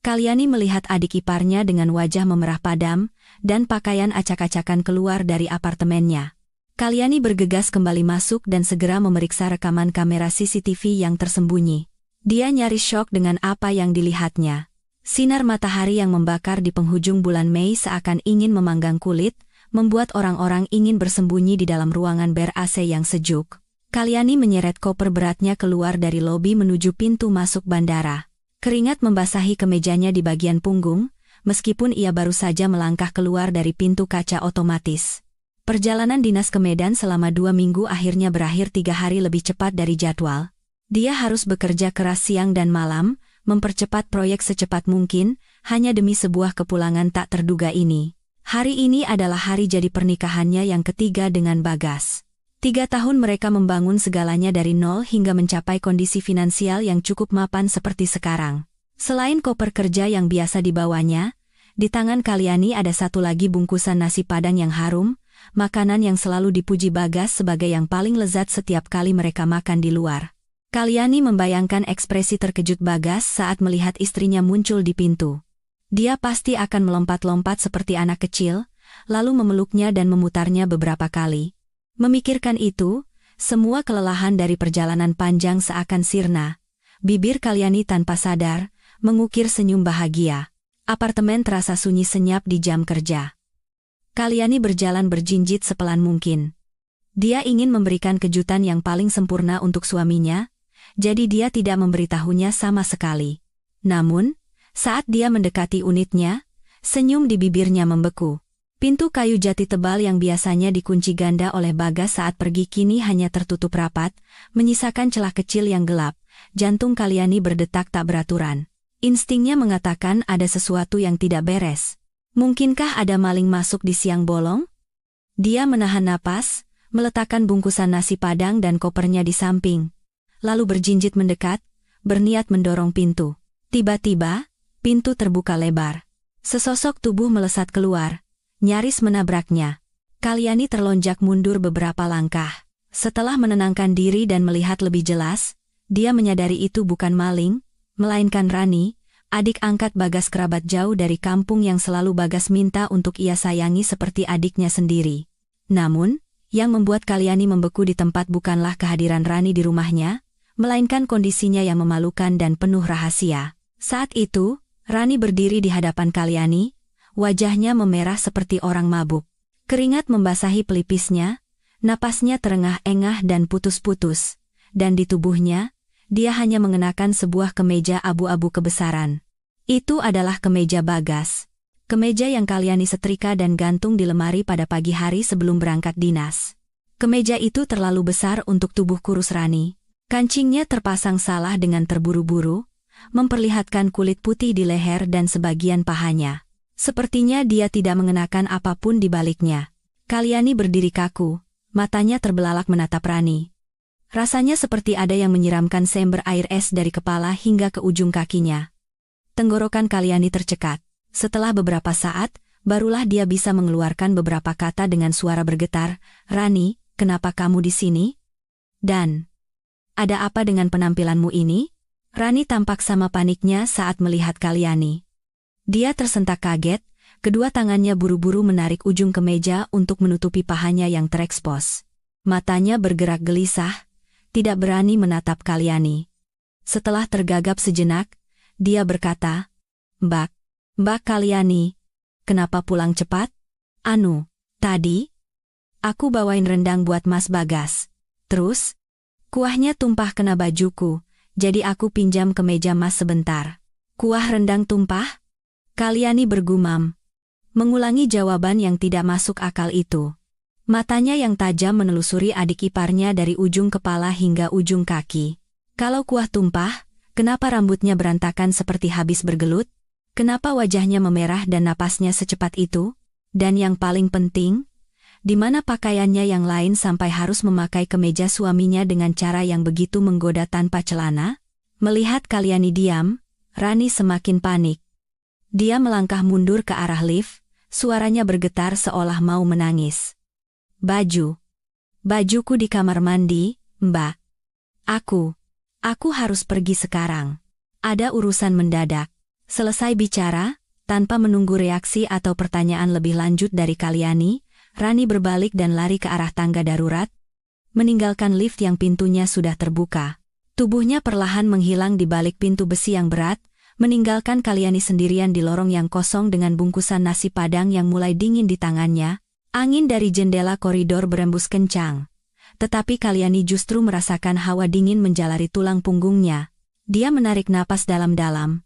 Kalyani melihat adik iparnya dengan wajah memerah padam, dan pakaian acak-acakan keluar dari apartemennya. Kalyani bergegas kembali masuk dan segera memeriksa rekaman kamera CCTV yang tersembunyi. Dia nyaris syok dengan apa yang dilihatnya. Sinar matahari yang membakar di penghujung bulan Mei seakan ingin memanggang kulit, membuat orang-orang ingin bersembunyi di dalam ruangan ber-AC yang sejuk. Kalyani menyeret koper beratnya keluar dari lobi menuju pintu masuk bandara. Keringat membasahi kemejanya di bagian punggung, meskipun ia baru saja melangkah keluar dari pintu kaca otomatis. Perjalanan dinas ke Medan selama 2 minggu akhirnya berakhir 3 hari lebih cepat dari jadwal. Dia harus bekerja keras siang dan malam, mempercepat proyek secepat mungkin, hanya demi sebuah kepulangan tak terduga ini. Hari ini adalah hari jadi pernikahannya yang ketiga dengan Bagas. 3 tahun mereka membangun segalanya dari nol hingga mencapai kondisi finansial yang cukup mapan seperti sekarang. Selain koper kerja yang biasa dibawanya, di tangan Kalyani ada satu lagi bungkusan nasi padang yang harum, makanan yang selalu dipuji Bagas sebagai yang paling lezat setiap kali mereka makan di luar. Kalyani membayangkan ekspresi terkejut Bagas saat melihat istrinya muncul di pintu. Dia pasti akan melompat-lompat seperti anak kecil, lalu memeluknya dan memutarnya beberapa kali. Memikirkan itu, semua kelelahan dari perjalanan panjang seakan sirna. Bibir Kalyani tanpa sadar, mengukir senyum bahagia. Apartemen terasa sunyi senyap di jam kerja. Kalyani berjalan berjinjit sepelan mungkin. Dia ingin memberikan kejutan yang paling sempurna untuk suaminya, jadi dia tidak memberitahunya sama sekali. Namun, saat dia mendekati unitnya, senyum di bibirnya membeku. Pintu kayu jati tebal yang biasanya dikunci ganda oleh Bagas saat pergi kini hanya tertutup rapat, menyisakan celah kecil yang gelap. Jantung Kalyani berdetak tak beraturan. Instingnya mengatakan ada sesuatu yang tidak beres. Mungkinkah ada maling masuk di siang bolong? Dia menahan napas, meletakkan bungkusan nasi padang dan kopernya di samping. Lalu berjinjit mendekat, berniat mendorong pintu. Tiba-tiba, pintu terbuka lebar. Sesosok tubuh melesat keluar, nyaris menabraknya. Kalyani terlonjak mundur beberapa langkah. Setelah menenangkan diri dan melihat lebih jelas, dia menyadari itu bukan maling, melainkan Rani, adik angkat Bagas kerabat jauh dari kampung yang selalu Bagas minta untuk ia sayangi seperti adiknya sendiri. Namun, yang membuat Kalyani membeku di tempat bukanlah kehadiran Rani di rumahnya, melainkan kondisinya yang memalukan dan penuh rahasia. Saat itu, Rani berdiri di hadapan Kalyani, wajahnya memerah seperti orang mabuk. Keringat membasahi pelipisnya, napasnya terengah-engah dan putus-putus, dan di tubuhnya, dia hanya mengenakan sebuah kemeja abu-abu kebesaran. Itu adalah kemeja Bagas. Kemeja yang Kalyani setrika dan gantung di lemari pada pagi hari sebelum berangkat dinas. Kemeja itu terlalu besar untuk tubuh kurus Rani. Kancingnya terpasang salah dengan terburu-buru, memperlihatkan kulit putih di leher dan sebagian pahanya. Sepertinya dia tidak mengenakan apapun di baliknya. Kalyani berdiri kaku, matanya terbelalak menatap Rani. Rasanya seperti ada yang menyiramkan seember air es dari kepala hingga ke ujung kakinya. Tenggorokan Kalyani tercekat. Setelah beberapa saat, barulah dia bisa mengeluarkan beberapa kata dengan suara bergetar, "Rani, kenapa kamu di sini? Dan ada apa dengan penampilanmu ini?" Rani tampak sama paniknya saat melihat Kalyani. Dia tersentak kaget, kedua tangannya buru-buru menarik ujung kemeja untuk menutupi pahanya yang terekspos. Matanya bergerak gelisah, tidak berani menatap Kalyani. Setelah tergagap sejenak, dia berkata, Mbak Kalyani, kenapa pulang cepat? Tadi, aku bawain rendang buat Mas Bagas. Terus, kuahnya tumpah kena bajuku, jadi aku pinjam kemeja Mas sebentar. Kuah rendang tumpah? Kalyani bergumam, mengulangi jawaban yang tidak masuk akal itu. Matanya yang tajam menelusuri adik iparnya dari ujung kepala hingga ujung kaki. Kalau kuah tumpah, kenapa rambutnya berantakan seperti habis bergelut? Kenapa wajahnya memerah dan napasnya secepat itu? Dan yang paling penting, di mana pakaiannya yang lain sampai harus memakai kemeja suaminya dengan cara yang begitu menggoda tanpa celana? Melihat Kalyani diam, Rani semakin panik. Dia melangkah mundur ke arah lift, suaranya bergetar seolah mau menangis. Bajuku di kamar mandi, Mbak. Aku harus pergi sekarang. Ada urusan mendadak. Selesai bicara, tanpa menunggu reaksi atau pertanyaan lebih lanjut dari Kalyani, Rani berbalik dan lari ke arah tangga darurat, meninggalkan lift yang pintunya sudah terbuka. Tubuhnya perlahan menghilang di balik pintu besi yang berat, meninggalkan Kalyani sendirian di lorong yang kosong dengan bungkusan nasi padang yang mulai dingin di tangannya. Angin dari jendela koridor berembus kencang. Tetapi Kalyani justru merasakan hawa dingin menjalari tulang punggungnya. Dia menarik napas dalam-dalam,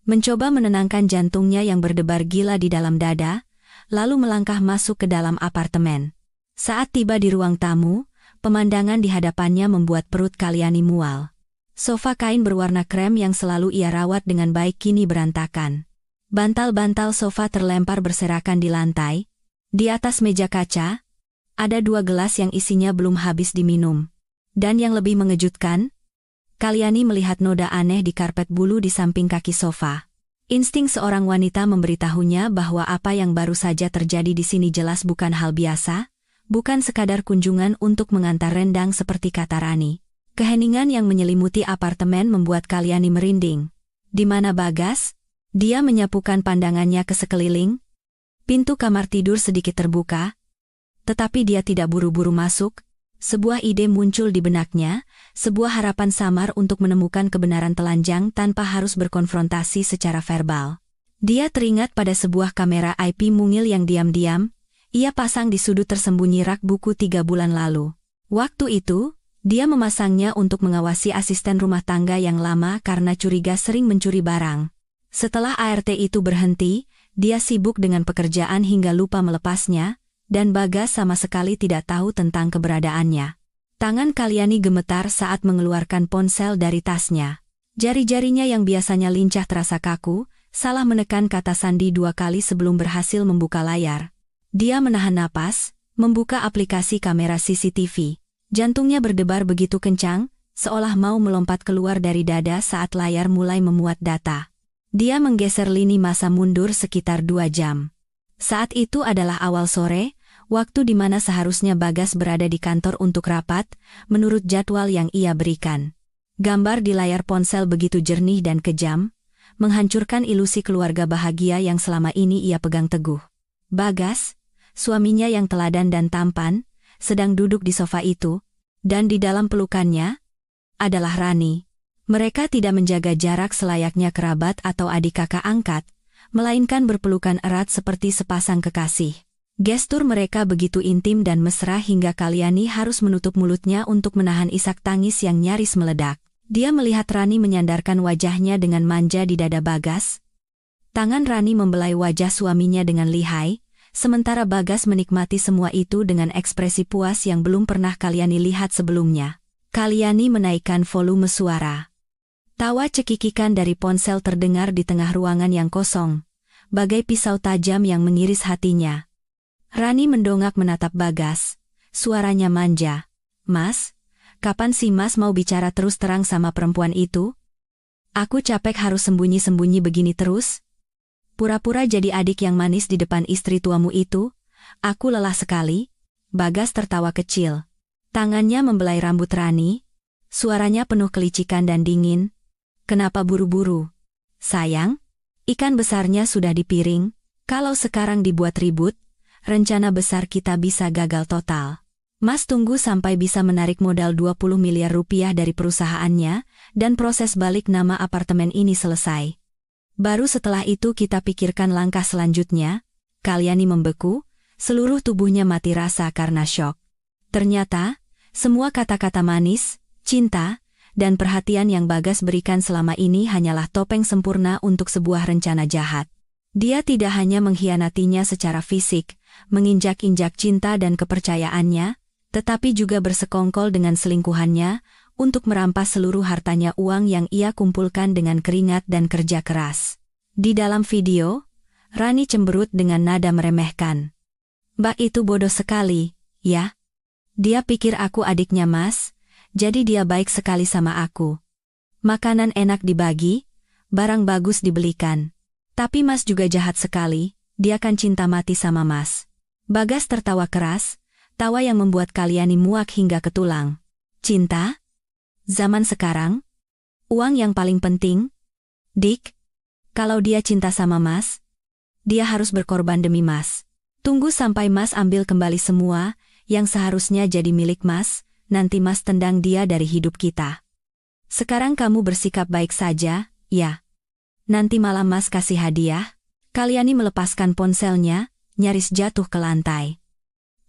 mencoba menenangkan jantungnya yang berdebar gila di dalam dada, lalu melangkah masuk ke dalam apartemen. Saat tiba di ruang tamu, pemandangan di hadapannya membuat perut Kalyani mual. Sofa kain berwarna krem yang selalu ia rawat dengan baik kini berantakan. Bantal-bantal sofa terlempar berserakan di lantai. Di atas meja kaca, ada 2 gelas yang isinya belum habis diminum. Dan yang lebih mengejutkan, Kalyani melihat noda aneh di karpet bulu di samping kaki sofa. Insting seorang wanita memberitahunya bahwa apa yang baru saja terjadi di sini jelas bukan hal biasa, bukan sekadar kunjungan untuk mengantar rendang seperti kata Rani. Keheningan yang menyelimuti apartemen membuat Kalyani merinding. Di mana Bagas? Dia menyapukan pandangannya ke sekeliling. Pintu kamar tidur sedikit terbuka, tetapi dia tidak buru-buru masuk. Sebuah ide muncul di benaknya, sebuah harapan samar untuk menemukan kebenaran telanjang tanpa harus berkonfrontasi secara verbal. Dia teringat pada sebuah kamera IP mungil yang diam-diam ia pasang di sudut tersembunyi rak buku 3 bulan lalu. Waktu itu, dia memasangnya untuk mengawasi asisten rumah tangga yang lama karena curiga sering mencuri barang. Setelah ART itu berhenti, dia sibuk dengan pekerjaan hingga lupa melepasnya, dan Bagas sama sekali tidak tahu tentang keberadaannya. Tangan Kalyani gemetar saat mengeluarkan ponsel dari tasnya. Jari-jarinya yang biasanya lincah terasa kaku, salah menekan kata sandi 2 kali sebelum berhasil membuka layar. Dia menahan napas, membuka aplikasi kamera CCTV. Jantungnya berdebar begitu kencang, seolah mau melompat keluar dari dada saat layar mulai memuat data. Dia menggeser lini masa mundur sekitar 2 jam. Saat itu adalah awal sore, waktu di mana seharusnya Bagas berada di kantor untuk rapat, menurut jadwal yang ia berikan. Gambar di layar ponsel begitu jernih dan kejam, menghancurkan ilusi keluarga bahagia yang selama ini ia pegang teguh. Bagas, suaminya yang teladan dan tampan, sedang duduk di sofa itu, dan di dalam pelukannya adalah Rani. Mereka tidak menjaga jarak selayaknya kerabat atau adik kakak angkat, melainkan berpelukan erat seperti sepasang kekasih. Gestur mereka begitu intim dan mesra hingga Kalyani harus menutup mulutnya untuk menahan isak tangis yang nyaris meledak. Dia melihat Rani menyandarkan wajahnya dengan manja di dada Bagas. Tangan Rani membelai wajah suaminya dengan lihai, sementara Bagas menikmati semua itu dengan ekspresi puas yang belum pernah Kalyani lihat sebelumnya. Kalyani menaikkan volume suara. Tawa cekikikan dari ponsel terdengar di tengah ruangan yang kosong, bagai pisau tajam yang mengiris hatinya. Rani mendongak menatap Bagas. Suaranya manja. "Mas, kapan sih Mas mau bicara terus terang sama perempuan itu? Aku capek harus sembunyi-sembunyi begini terus. Pura-pura jadi adik yang manis di depan istri tuamu itu. Aku lelah sekali." Bagas tertawa kecil. Tangannya membelai rambut Rani. Suaranya penuh kelicikan dan dingin. "Kenapa buru-buru? Sayang, ikan besarnya sudah di piring. Kalau sekarang dibuat ribut, rencana besar kita bisa gagal total. Mas tunggu sampai bisa menarik modal 20 miliar rupiah dari perusahaannya, dan proses balik nama apartemen ini selesai. Baru setelah itu kita pikirkan langkah selanjutnya." Kalyani membeku, seluruh tubuhnya mati rasa karena syok. Ternyata, semua kata-kata manis, cinta, dan perhatian yang Bagas berikan selama ini hanyalah topeng sempurna untuk sebuah rencana jahat. Dia tidak hanya mengkhianatinya secara fisik, menginjak-injak cinta dan kepercayaannya, tetapi juga bersekongkol dengan selingkuhannya, untuk merampas seluruh hartanya, uang yang ia kumpulkan dengan keringat dan kerja keras. Di dalam video, Rani cemberut dengan nada meremehkan. "Mbak itu bodoh sekali, ya? Dia pikir aku adiknya Mas, jadi dia baik sekali sama aku. Makanan enak dibagi, barang bagus dibelikan. Tapi Mas juga jahat sekali, dia kan cinta mati sama Mas." Bagas tertawa keras, tawa yang membuat Kalyani muak hingga ke tulang. "Cinta? Zaman sekarang? Uang yang paling penting? Dik?" Kalau dia cinta sama Mas, dia harus berkorban demi Mas. Tunggu sampai Mas ambil kembali semua yang seharusnya jadi milik Mas, nanti Mas tendang dia dari hidup kita. Sekarang kamu bersikap baik saja, ya. Nanti malam Mas kasih hadiah. Kalyani melepaskan ponselnya, nyaris jatuh ke lantai.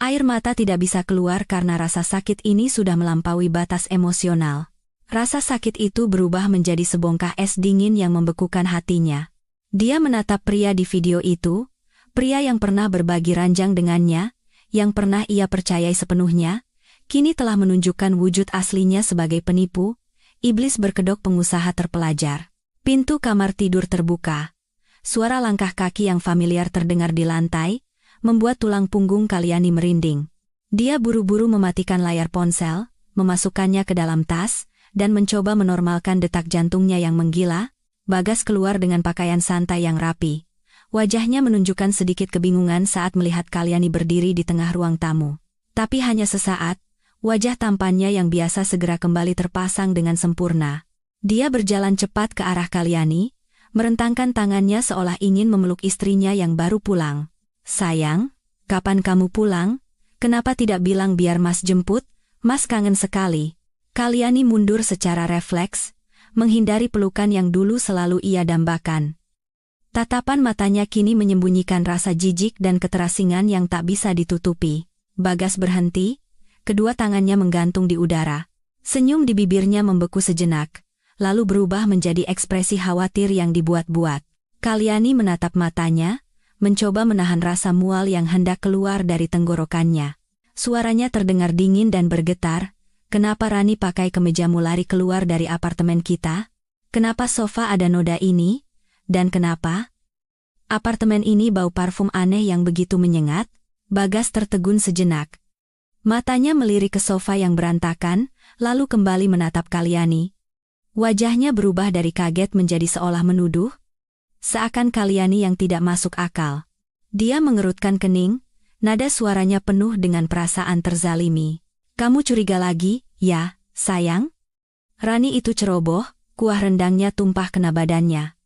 Air mata tidak bisa keluar karena rasa sakit ini sudah melampaui batas emosional. Rasa sakit itu berubah menjadi sebongkah es dingin yang membekukan hatinya. Dia menatap pria di video itu, pria yang pernah berbagi ranjang dengannya, yang pernah ia percayai sepenuhnya, kini telah menunjukkan wujud aslinya sebagai penipu, iblis berkedok pengusaha terpelajar. Pintu kamar tidur terbuka. Suara langkah kaki yang familiar terdengar di lantai, membuat tulang punggung Kalyani merinding. Dia buru-buru mematikan layar ponsel, memasukkannya ke dalam tas, dan mencoba menormalkan detak jantungnya yang menggila. Bagas keluar dengan pakaian santai yang rapi. Wajahnya menunjukkan sedikit kebingungan saat melihat Kalyani berdiri di tengah ruang tamu. Tapi hanya sesaat, wajah tampannya yang biasa segera kembali terpasang dengan sempurna. Dia berjalan cepat ke arah Kalyani, merentangkan tangannya seolah ingin memeluk istrinya yang baru pulang. Sayang, kapan kamu pulang? Kenapa tidak bilang biar Mas jemput? Mas kangen sekali. Kalyani mundur secara refleks, menghindari pelukan yang dulu selalu ia dambakan. Tatapan matanya kini menyembunyikan rasa jijik dan keterasingan yang tak bisa ditutupi. Bagas berhenti, kedua tangannya menggantung di udara. Senyum di bibirnya membeku sejenak, lalu berubah menjadi ekspresi khawatir yang dibuat-buat. Kalyani menatap matanya, mencoba menahan rasa mual yang hendak keluar dari tenggorokannya. Suaranya terdengar dingin dan bergetar. Kenapa Rani pakai kemejamu lari keluar dari apartemen kita? Kenapa sofa ada noda ini? Dan kenapa apartemen ini bau parfum aneh yang begitu menyengat? Bagas tertegun sejenak. Matanya melirik ke sofa yang berantakan, lalu kembali menatap Kalyani. Wajahnya berubah dari kaget menjadi seolah menuduh. Seakan Kalyani yang tidak masuk akal. Dia mengerutkan kening, nada suaranya penuh dengan perasaan terzalimi. Kamu curiga lagi, ya, sayang? Rani itu ceroboh, kuah rendangnya tumpah kena badannya.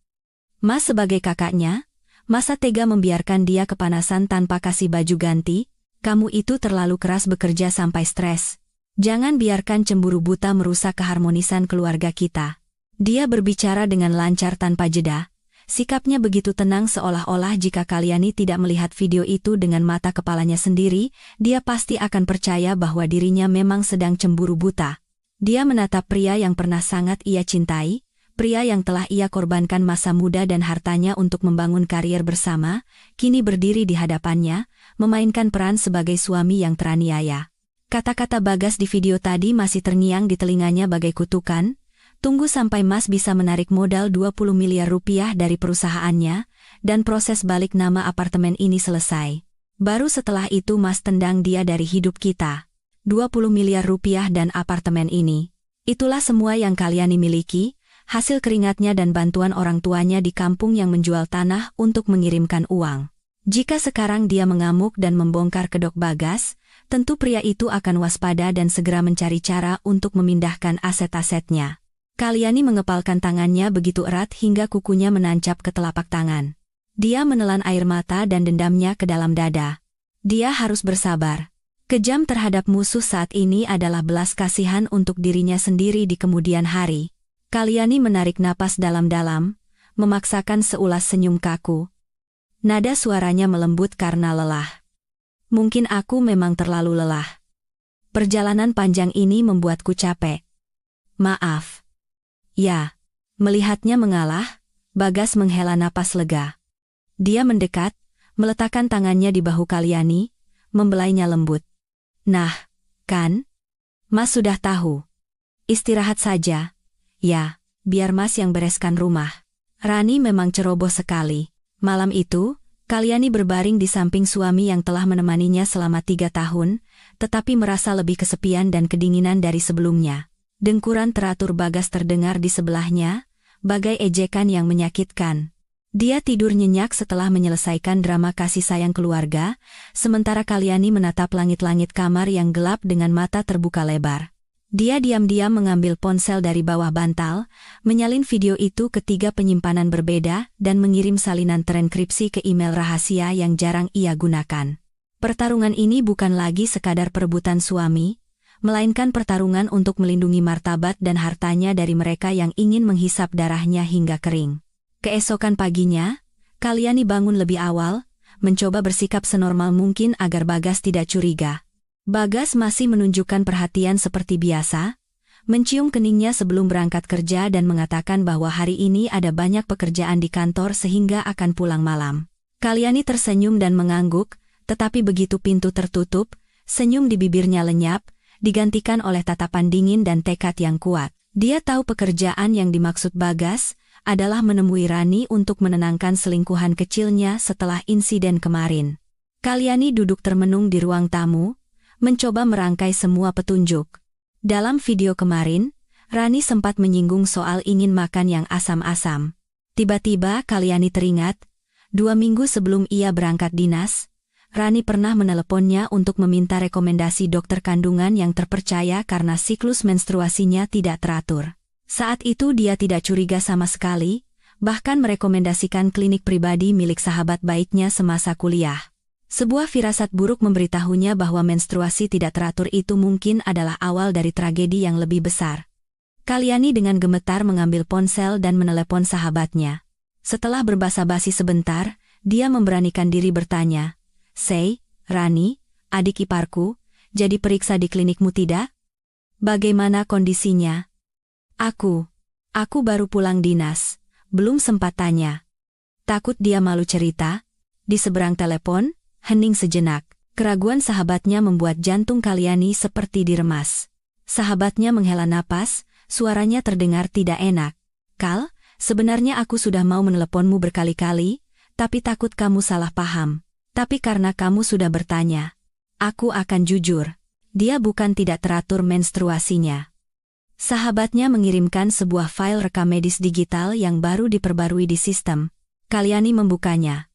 Mas sebagai kakaknya, masa tega membiarkan dia kepanasan tanpa kasih baju ganti? Kamu itu terlalu keras bekerja sampai stres. Jangan biarkan cemburu buta merusak keharmonisan keluarga kita. Dia berbicara dengan lancar tanpa jeda. Sikapnya begitu tenang seolah-olah jika Kalyani tidak melihat video itu dengan mata kepalanya sendiri, dia pasti akan percaya bahwa dirinya memang sedang cemburu buta. Dia menatap pria yang pernah sangat ia cintai, pria yang telah ia korbankan masa muda dan hartanya untuk membangun karier bersama, kini berdiri di hadapannya, memainkan peran sebagai suami yang teraniaya. Kata-kata Bagas di video tadi masih terngiang di telinganya bagai kutukan. Tunggu sampai Mas bisa menarik modal 20 miliar rupiah dari perusahaannya, dan proses balik nama apartemen ini selesai. Baru setelah itu Mas tendang dia dari hidup kita. 20 miliar rupiah dan apartemen ini. Itulah semua yang Kalyani miliki, hasil keringatnya dan bantuan orang tuanya di kampung yang menjual tanah untuk mengirimkan uang. Jika sekarang dia mengamuk dan membongkar kedok Bagas, tentu pria itu akan waspada dan segera mencari cara untuk memindahkan aset-asetnya. Kalyani mengepalkan tangannya begitu erat hingga kukunya menancap ke telapak tangan. Dia menelan air mata dan dendamnya ke dalam dada. Dia harus bersabar. Kejam terhadap musuh saat ini adalah belas kasihan untuk dirinya sendiri di kemudian hari. Kalyani menarik napas dalam-dalam, memaksakan seulas senyum kaku. Nada suaranya melembut karena lelah. Mungkin aku memang terlalu lelah. Perjalanan panjang ini membuatku capek. Maaf. Ya, melihatnya mengalah, Bagas menghela napas lega. Dia mendekat, meletakkan tangannya di bahu Kalyani, membelainya lembut. Nah, kan? Mas sudah tahu. Istirahat saja. Ya, biar Mas yang bereskan rumah. Rani memang ceroboh sekali. Malam itu, Kalyani berbaring di samping suami yang telah menemaninya selama 3 tahun, tetapi merasa lebih kesepian dan kedinginan dari sebelumnya. Dengkuran teratur Bagas terdengar di sebelahnya, bagai ejekan yang menyakitkan. Dia tidur nyenyak setelah menyelesaikan drama kasih sayang keluarga, sementara Kalyani menatap langit-langit kamar yang gelap dengan mata terbuka lebar. Dia diam-diam mengambil ponsel dari bawah bantal, menyalin video itu ke 3 penyimpanan berbeda dan mengirim salinan terenkripsi ke email rahasia yang jarang ia gunakan. Pertarungan ini bukan lagi sekadar perebutan suami, melainkan pertarungan untuk melindungi martabat dan hartanya dari mereka yang ingin menghisap darahnya hingga kering. Keesokan paginya, Kalyani bangun lebih awal, mencoba bersikap senormal mungkin agar Bagas tidak curiga. Bagas masih menunjukkan perhatian seperti biasa, mencium keningnya sebelum berangkat kerja dan mengatakan bahwa hari ini ada banyak pekerjaan di kantor sehingga akan pulang malam. Kalyani tersenyum dan mengangguk, tetapi begitu pintu tertutup, senyum di bibirnya lenyap, digantikan oleh tatapan dingin dan tekad yang kuat. Dia tahu pekerjaan yang dimaksud Bagas adalah menemui Rani untuk menenangkan selingkuhan kecilnya setelah insiden kemarin. Kalyani duduk termenung di ruang tamu, mencoba merangkai semua petunjuk. Dalam video kemarin, Rani sempat menyinggung soal ingin makan yang asam-asam. Tiba-tiba Kalyani teringat, 2 minggu sebelum ia berangkat dinas, Rani pernah meneleponnya untuk meminta rekomendasi dokter kandungan yang terpercaya karena siklus menstruasinya tidak teratur. Saat itu dia tidak curiga sama sekali, bahkan merekomendasikan klinik pribadi milik sahabat baiknya semasa kuliah. Sebuah firasat buruk memberitahunya bahwa menstruasi tidak teratur itu mungkin adalah awal dari tragedi yang lebih besar. Kalyani dengan gemetar mengambil ponsel dan menelepon sahabatnya. Setelah berbasa-basi sebentar, dia memberanikan diri bertanya, "Sei, Rani, adik iparku, jadi periksa di klinikmu tidak? Bagaimana kondisinya?" Aku baru pulang dinas, belum sempat tanya." Takut dia malu cerita, di seberang telepon, hening sejenak. Keraguan sahabatnya membuat jantung Kalyani seperti diremas. Sahabatnya menghela napas, suaranya terdengar tidak enak. "Kal, sebenarnya aku sudah mau meneleponmu berkali-kali, tapi takut kamu salah paham. Tapi karena kamu sudah bertanya, aku akan jujur. Dia bukan tidak teratur menstruasinya." Sahabatnya mengirimkan sebuah file rekam medis digital yang baru diperbarui di sistem. Kalyani membukanya.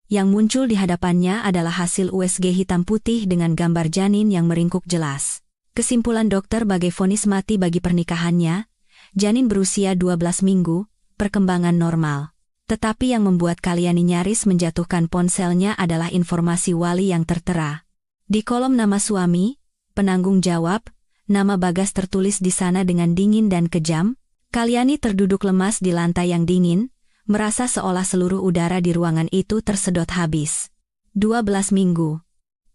Yang muncul di hadapannya adalah hasil USG hitam putih dengan gambar janin yang meringkuk jelas. Kesimpulan dokter bagai vonis mati bagi pernikahannya, janin berusia 12 minggu, perkembangan normal. Tetapi yang membuat Kalyani nyaris menjatuhkan ponselnya adalah informasi wali yang tertera. Di kolom nama suami, penanggung jawab, nama Bagas tertulis di sana dengan dingin dan kejam. Kalyani terduduk lemas di lantai yang dingin, merasa seolah seluruh udara di ruangan itu tersedot habis. 12 minggu.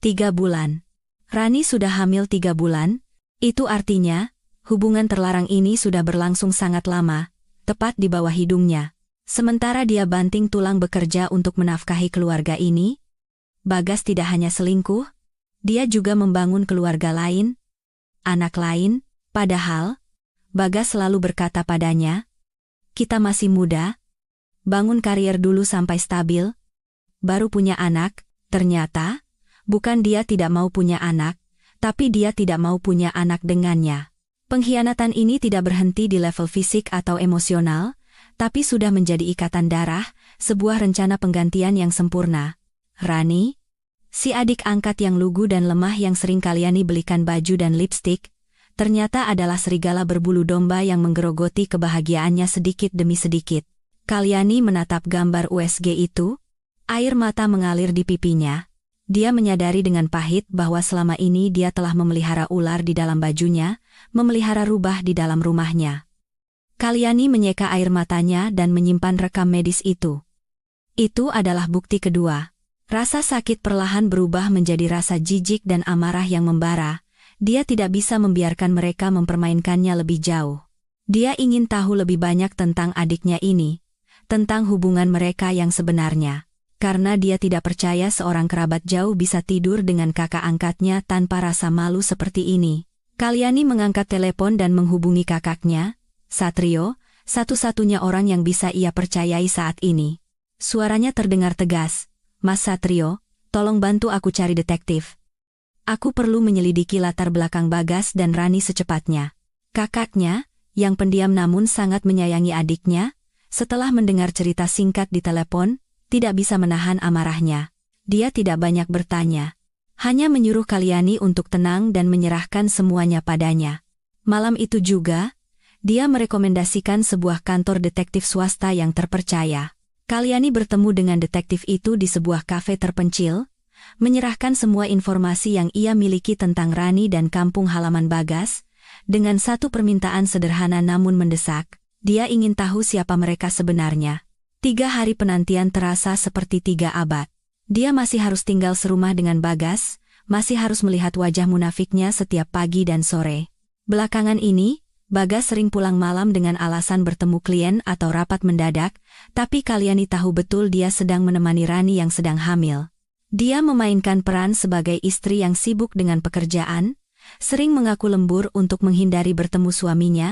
3 bulan. Rani sudah hamil 3 bulan, itu artinya, hubungan terlarang ini sudah berlangsung sangat lama, tepat di bawah hidungnya. Sementara dia banting tulang bekerja untuk menafkahi keluarga ini, Bagas tidak hanya selingkuh, dia juga membangun keluarga lain, anak lain, padahal, Bagas selalu berkata padanya, "Kita masih muda, bangun karier dulu sampai stabil, baru punya anak." Ternyata, bukan dia tidak mau punya anak, tapi dia tidak mau punya anak dengannya. Pengkhianatan ini tidak berhenti di level fisik atau emosional, tapi sudah menjadi ikatan darah, sebuah rencana penggantian yang sempurna. Rani, si adik angkat yang lugu dan lemah yang sering Kalyani belikan baju dan lipstik, ternyata adalah serigala berbulu domba yang menggerogoti kebahagiaannya sedikit demi sedikit. Kalyani menatap gambar USG itu, air mata mengalir di pipinya. Dia menyadari dengan pahit bahwa selama ini dia telah memelihara ular di dalam bajunya, memelihara rubah di dalam rumahnya. Kalyani menyeka air matanya dan menyimpan rekam medis itu. Itu adalah bukti kedua. Rasa sakit perlahan berubah menjadi rasa jijik dan amarah yang membara. Dia tidak bisa membiarkan mereka mempermainkannya lebih jauh. Dia ingin tahu lebih banyak tentang adiknya ini, tentang hubungan mereka yang sebenarnya. Karena dia tidak percaya seorang kerabat jauh bisa tidur dengan kakak angkatnya tanpa rasa malu seperti ini. Kalyani mengangkat telepon dan menghubungi kakaknya, Satrio, satu-satunya orang yang bisa ia percayai saat ini. Suaranya terdengar tegas, "Mas Satrio, tolong bantu aku cari detektif. Aku perlu menyelidiki latar belakang Bagas dan Rani secepatnya." Kakaknya, yang pendiam namun sangat menyayangi adiknya, setelah mendengar cerita singkat di telepon, tidak bisa menahan amarahnya. Dia tidak banyak bertanya, hanya menyuruh Kalyani untuk tenang dan menyerahkan semuanya padanya. Malam itu juga, dia merekomendasikan sebuah kantor detektif swasta yang terpercaya. Kalyani bertemu dengan detektif itu di sebuah kafe terpencil, menyerahkan semua informasi yang ia miliki tentang Rani dan kampung halaman Bagas, dengan satu permintaan sederhana namun mendesak. Dia ingin tahu siapa mereka sebenarnya. 3 hari penantian terasa seperti 3 abad. Dia masih harus tinggal serumah dengan Bagas, masih harus melihat wajah munafiknya setiap pagi dan sore. Belakangan ini, Bagas sering pulang malam dengan alasan bertemu klien atau rapat mendadak, tapi Kalyani tahu betul dia sedang menemani Rani yang sedang hamil. Dia memainkan peran sebagai istri yang sibuk dengan pekerjaan, sering mengaku lembur untuk menghindari bertemu suaminya,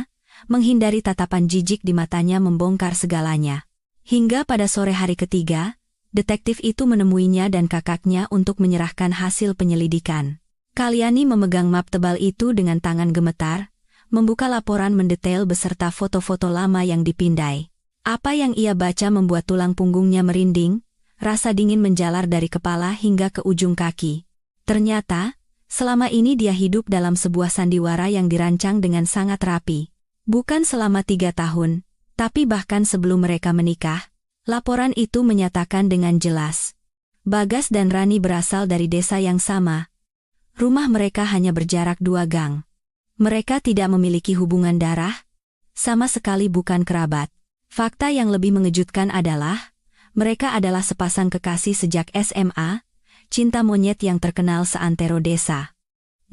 menghindari tatapan jijik di matanya membongkar segalanya. Hingga pada sore hari ketiga, detektif itu menemuinya dan kakaknya untuk menyerahkan hasil penyelidikan. Kalyani memegang map tebal itu dengan tangan gemetar, membuka laporan mendetail beserta foto-foto lama yang dipindai. Apa yang ia baca membuat tulang punggungnya merinding, rasa dingin menjalar dari kepala hingga ke ujung kaki. Ternyata, selama ini dia hidup dalam sebuah sandiwara yang dirancang dengan sangat rapi. Bukan selama 3 tahun, tapi bahkan sebelum mereka menikah, laporan itu menyatakan dengan jelas. Bagas dan Rani berasal dari desa yang sama. Rumah mereka hanya berjarak 2 gang. Mereka tidak memiliki hubungan darah, sama sekali bukan kerabat. Fakta yang lebih mengejutkan adalah, mereka adalah sepasang kekasih sejak SMA, cinta monyet yang terkenal seantero desa.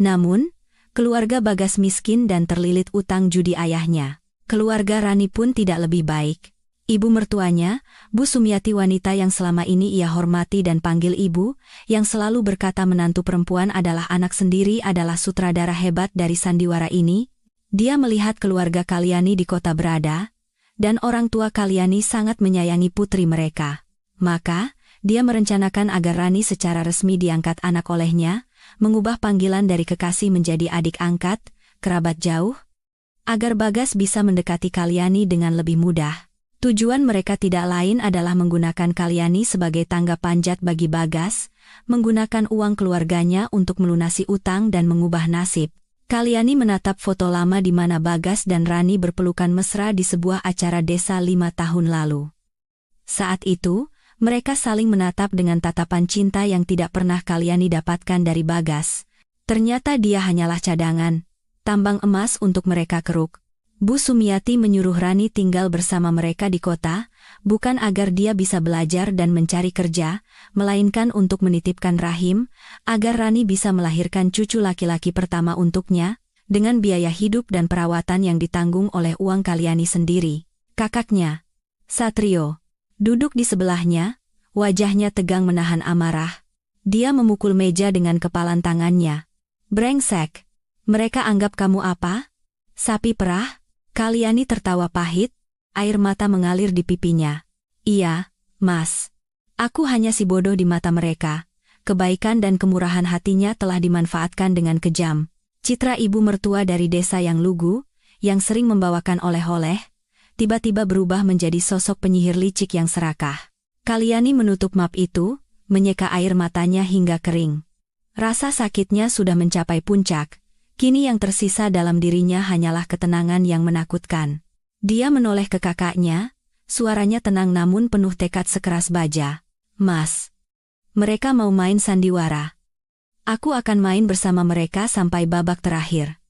Namun, keluarga Bagas miskin dan terlilit utang judi ayahnya. Keluarga Rani pun tidak lebih baik. Ibu mertuanya, Bu Sumiati, wanita yang selama ini ia hormati dan panggil ibu, yang selalu berkata menantu perempuan adalah anak sendiri, adalah sutradara hebat dari sandiwara ini. Dia melihat keluarga Kalyani di kota berada, dan orang tua Kalyani sangat menyayangi putri mereka. Maka, dia merencanakan agar Rani secara resmi diangkat anak olehnya, mengubah panggilan dari kekasih menjadi adik angkat, kerabat jauh, agar Bagas bisa mendekati Kalyani dengan lebih mudah. Tujuan mereka tidak lain adalah menggunakan Kalyani sebagai tangga panjat bagi Bagas, menggunakan uang keluarganya untuk melunasi utang dan mengubah nasib. Kalyani menatap foto lama di mana Bagas dan Rani berpelukan mesra di sebuah acara desa 5 tahun lalu. Saat itu, mereka saling menatap dengan tatapan cinta yang tidak pernah Kalyani dapatkan dari Bagas. Ternyata dia hanyalah cadangan, tambang emas untuk mereka keruk. Bu Sumiati menyuruh Rani tinggal bersama mereka di kota, bukan agar dia bisa belajar dan mencari kerja, melainkan untuk menitipkan rahim, agar Rani bisa melahirkan cucu laki-laki pertama untuknya, dengan biaya hidup dan perawatan yang ditanggung oleh uang Kalyani sendiri. Kakaknya, Satrio, duduk di sebelahnya, wajahnya tegang menahan amarah. Dia memukul meja dengan kepalan tangannya. Brengsek, mereka anggap kamu apa? Sapi perah? Kalyani tertawa pahit, air mata mengalir di pipinya. Iya, Mas. Aku hanya si bodoh di mata mereka. Kebaikan dan kemurahan hatinya telah dimanfaatkan dengan kejam. Citra ibu mertua dari desa yang lugu, yang sering membawakan oleh-oleh, tiba-tiba berubah menjadi sosok penyihir licik yang serakah. Kalyani menutup map itu, menyeka air matanya hingga kering. Rasa sakitnya sudah mencapai puncak. Kini yang tersisa dalam dirinya hanyalah ketenangan yang menakutkan. Dia menoleh ke kakaknya, suaranya tenang namun penuh tekad sekeras baja. Mas, mereka mau main sandiwara. Aku akan main bersama mereka sampai babak terakhir.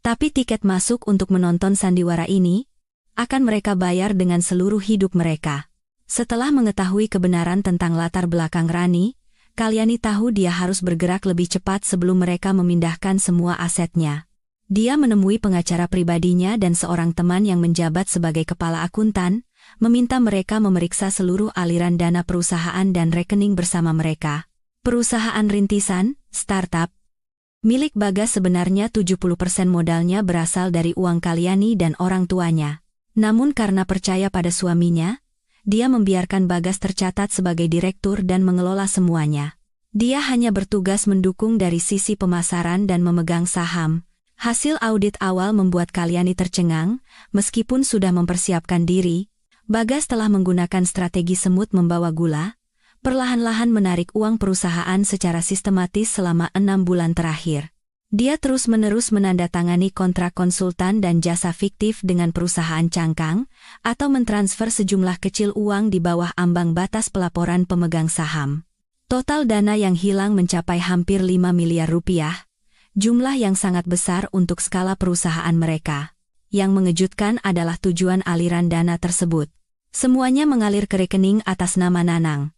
Tapi tiket masuk untuk menonton sandiwara ini, akan mereka bayar dengan seluruh hidup mereka. Setelah mengetahui kebenaran tentang latar belakang Rani, Kalyani tahu dia harus bergerak lebih cepat sebelum mereka memindahkan semua asetnya. Dia menemui pengacara pribadinya dan seorang teman yang menjabat sebagai kepala akuntan, meminta mereka memeriksa seluruh aliran dana perusahaan dan rekening bersama mereka. Perusahaan rintisan, startup. Milik Bagas sebenarnya 70% modalnya berasal dari uang Kalyani dan orang tuanya. Namun karena percaya pada suaminya, dia membiarkan Bagas tercatat sebagai direktur dan mengelola semuanya. Dia hanya bertugas mendukung dari sisi pemasaran dan memegang saham. Hasil audit awal membuat Kalyani tercengang, meskipun sudah mempersiapkan diri. Bagas telah menggunakan strategi semut membawa gula, perlahan-lahan menarik uang perusahaan secara sistematis selama 6 bulan terakhir. Dia terus-menerus menandatangani kontrak konsultan dan jasa fiktif dengan perusahaan cangkang, atau mentransfer sejumlah kecil uang di bawah ambang batas pelaporan pemegang saham. Total dana yang hilang mencapai hampir 5 miliar rupiah, jumlah yang sangat besar untuk skala perusahaan mereka. Yang mengejutkan adalah tujuan aliran dana tersebut. Semuanya mengalir ke rekening atas nama Nanang.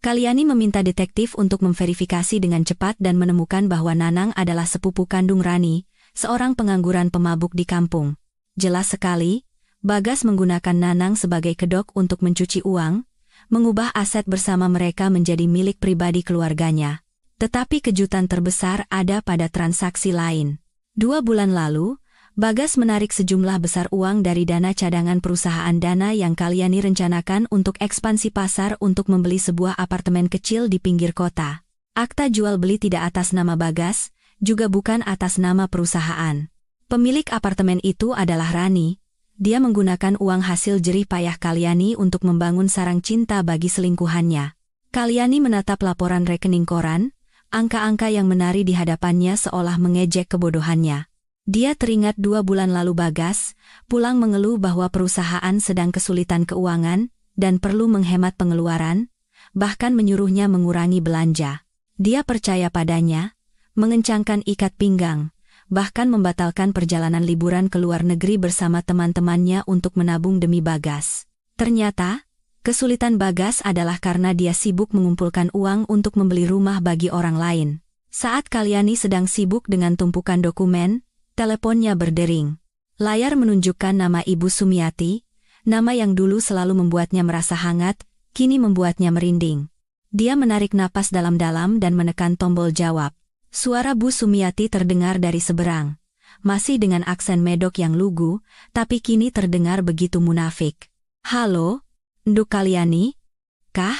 Kalyani meminta detektif untuk memverifikasi dengan cepat dan menemukan bahwa Nanang adalah sepupu kandung Rani, seorang pengangguran pemabuk di kampung. Jelas sekali, Bagas menggunakan Nanang sebagai kedok untuk mencuci uang, mengubah aset bersama mereka menjadi milik pribadi keluarganya. Tetapi kejutan terbesar ada pada transaksi lain. 2 bulan lalu, Bagas menarik sejumlah besar uang dari dana cadangan perusahaan dana yang Kalyani rencanakan untuk ekspansi pasar untuk membeli sebuah apartemen kecil di pinggir kota. Akta jual beli tidak atas nama Bagas, juga bukan atas nama perusahaan. Pemilik apartemen itu adalah Rani. Dia menggunakan uang hasil jerih payah Kalyani untuk membangun sarang cinta bagi selingkuhannya. Kalyani menatap laporan rekening koran, angka-angka yang menari di hadapannya seolah mengejek kebodohannya. Dia teringat 2 bulan lalu Bagas pulang mengeluh bahwa perusahaan sedang kesulitan keuangan dan perlu menghemat pengeluaran, bahkan menyuruhnya mengurangi belanja. Dia percaya padanya, mengencangkan ikat pinggang, bahkan membatalkan perjalanan liburan ke luar negeri bersama teman-temannya untuk menabung demi Bagas. Ternyata, kesulitan Bagas adalah karena dia sibuk mengumpulkan uang untuk membeli rumah bagi orang lain. Saat Kalyani sedang sibuk dengan tumpukan dokumen, teleponnya berdering. Layar menunjukkan nama Ibu Sumiati, nama yang dulu selalu membuatnya merasa hangat, kini membuatnya merinding. Dia menarik napas dalam-dalam dan menekan tombol jawab. Suara Bu Sumiati terdengar dari seberang. Masih dengan aksen medok yang lugu, tapi kini terdengar begitu munafik. Halo, Nduk Kalyani? Kah?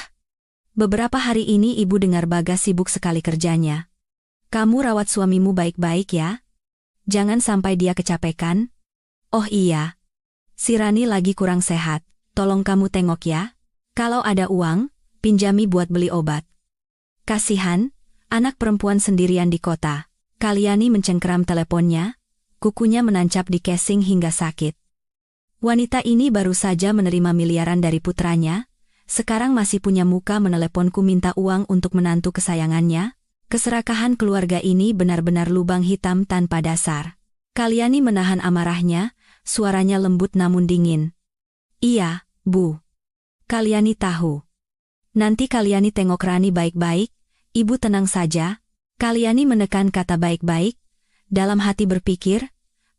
Beberapa hari ini ibu dengar Bagas sibuk sekali kerjanya. Kamu rawat suamimu baik-baik ya? Jangan sampai dia kecapekan. Oh iya. Si Rani lagi kurang sehat, tolong kamu tengok ya. Kalau ada uang, pinjami buat beli obat. Kasihan, anak perempuan sendirian di kota. Kalyani mencengkeram teleponnya, kukunya menancap di casing hingga sakit. Wanita ini baru saja menerima miliaran dari putranya, sekarang masih punya muka meneleponku minta uang untuk menantu kesayangannya. Keserakahan keluarga ini benar-benar lubang hitam tanpa dasar. Kalyani menahan amarahnya, suaranya lembut namun dingin. Iya, Bu. Kalyani tahu. Nanti Kalyani tengok Rani baik-baik, Ibu tenang saja. Kalyani menekan kata baik-baik, dalam hati berpikir,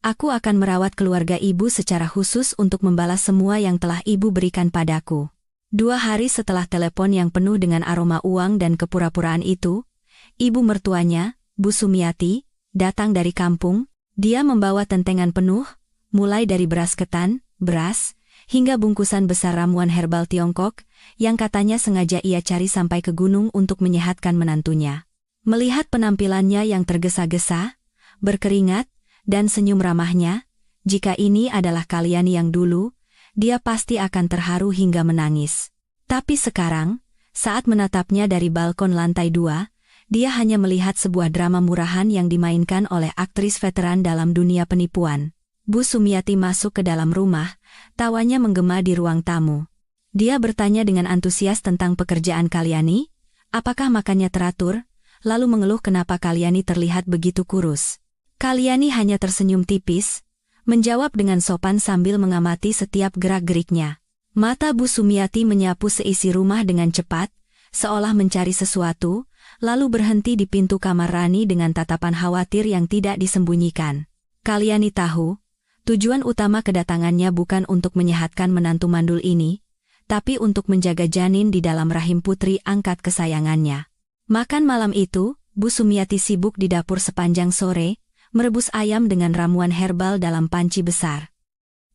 aku akan merawat keluarga Ibu secara khusus untuk membalas semua yang telah Ibu berikan padaku. 2 hari setelah telepon yang penuh dengan aroma uang dan kepura-puraan itu, ibu mertuanya, Bu Sumiati, datang dari kampung. Dia membawa tentengan penuh, mulai dari beras ketan, beras, hingga bungkusan besar ramuan herbal Tiongkok, yang katanya sengaja ia cari sampai ke gunung untuk menyehatkan menantunya. Melihat penampilannya yang tergesa-gesa, berkeringat, dan senyum ramahnya, jika ini adalah Kalyani yang dulu, dia pasti akan terharu hingga menangis. Tapi sekarang, saat menatapnya dari balkon lantai 2, dia hanya melihat sebuah drama murahan yang dimainkan oleh aktris veteran dalam dunia penipuan. Bu Sumiati masuk ke dalam rumah, tawanya menggema di ruang tamu. Dia bertanya dengan antusias tentang pekerjaan Kalyani, apakah makannya teratur, lalu mengeluh kenapa Kalyani terlihat begitu kurus. Kalyani hanya tersenyum tipis, menjawab dengan sopan sambil mengamati setiap gerak-geriknya. Mata Bu Sumiati menyapu seisi rumah dengan cepat, seolah mencari sesuatu, lalu berhenti di pintu kamar Rani dengan tatapan khawatir yang tidak disembunyikan. Kalyani tahu, tujuan utama kedatangannya bukan untuk menyehatkan menantu mandul ini, tapi untuk menjaga janin di dalam rahim putri angkat kesayangannya. Makan malam itu, Bu Sumiati sibuk di dapur sepanjang sore, merebus ayam dengan ramuan herbal dalam panci besar.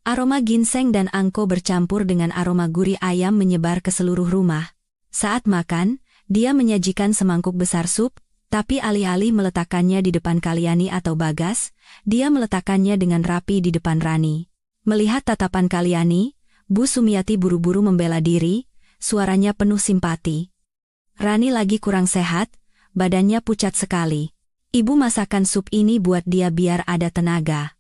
Aroma ginseng dan angko bercampur dengan aroma gurih ayam menyebar ke seluruh rumah. Saat makan, dia menyajikan semangkuk besar sup, tapi alih-alih meletakkannya di depan Kalyani atau Bagas, dia meletakkannya dengan rapi di depan Rani. Melihat tatapan Kalyani, Bu Sumiati buru-buru membela diri, suaranya penuh simpati. Rani lagi kurang sehat, badannya pucat sekali. Ibu masakan sup ini buat dia biar ada tenaga.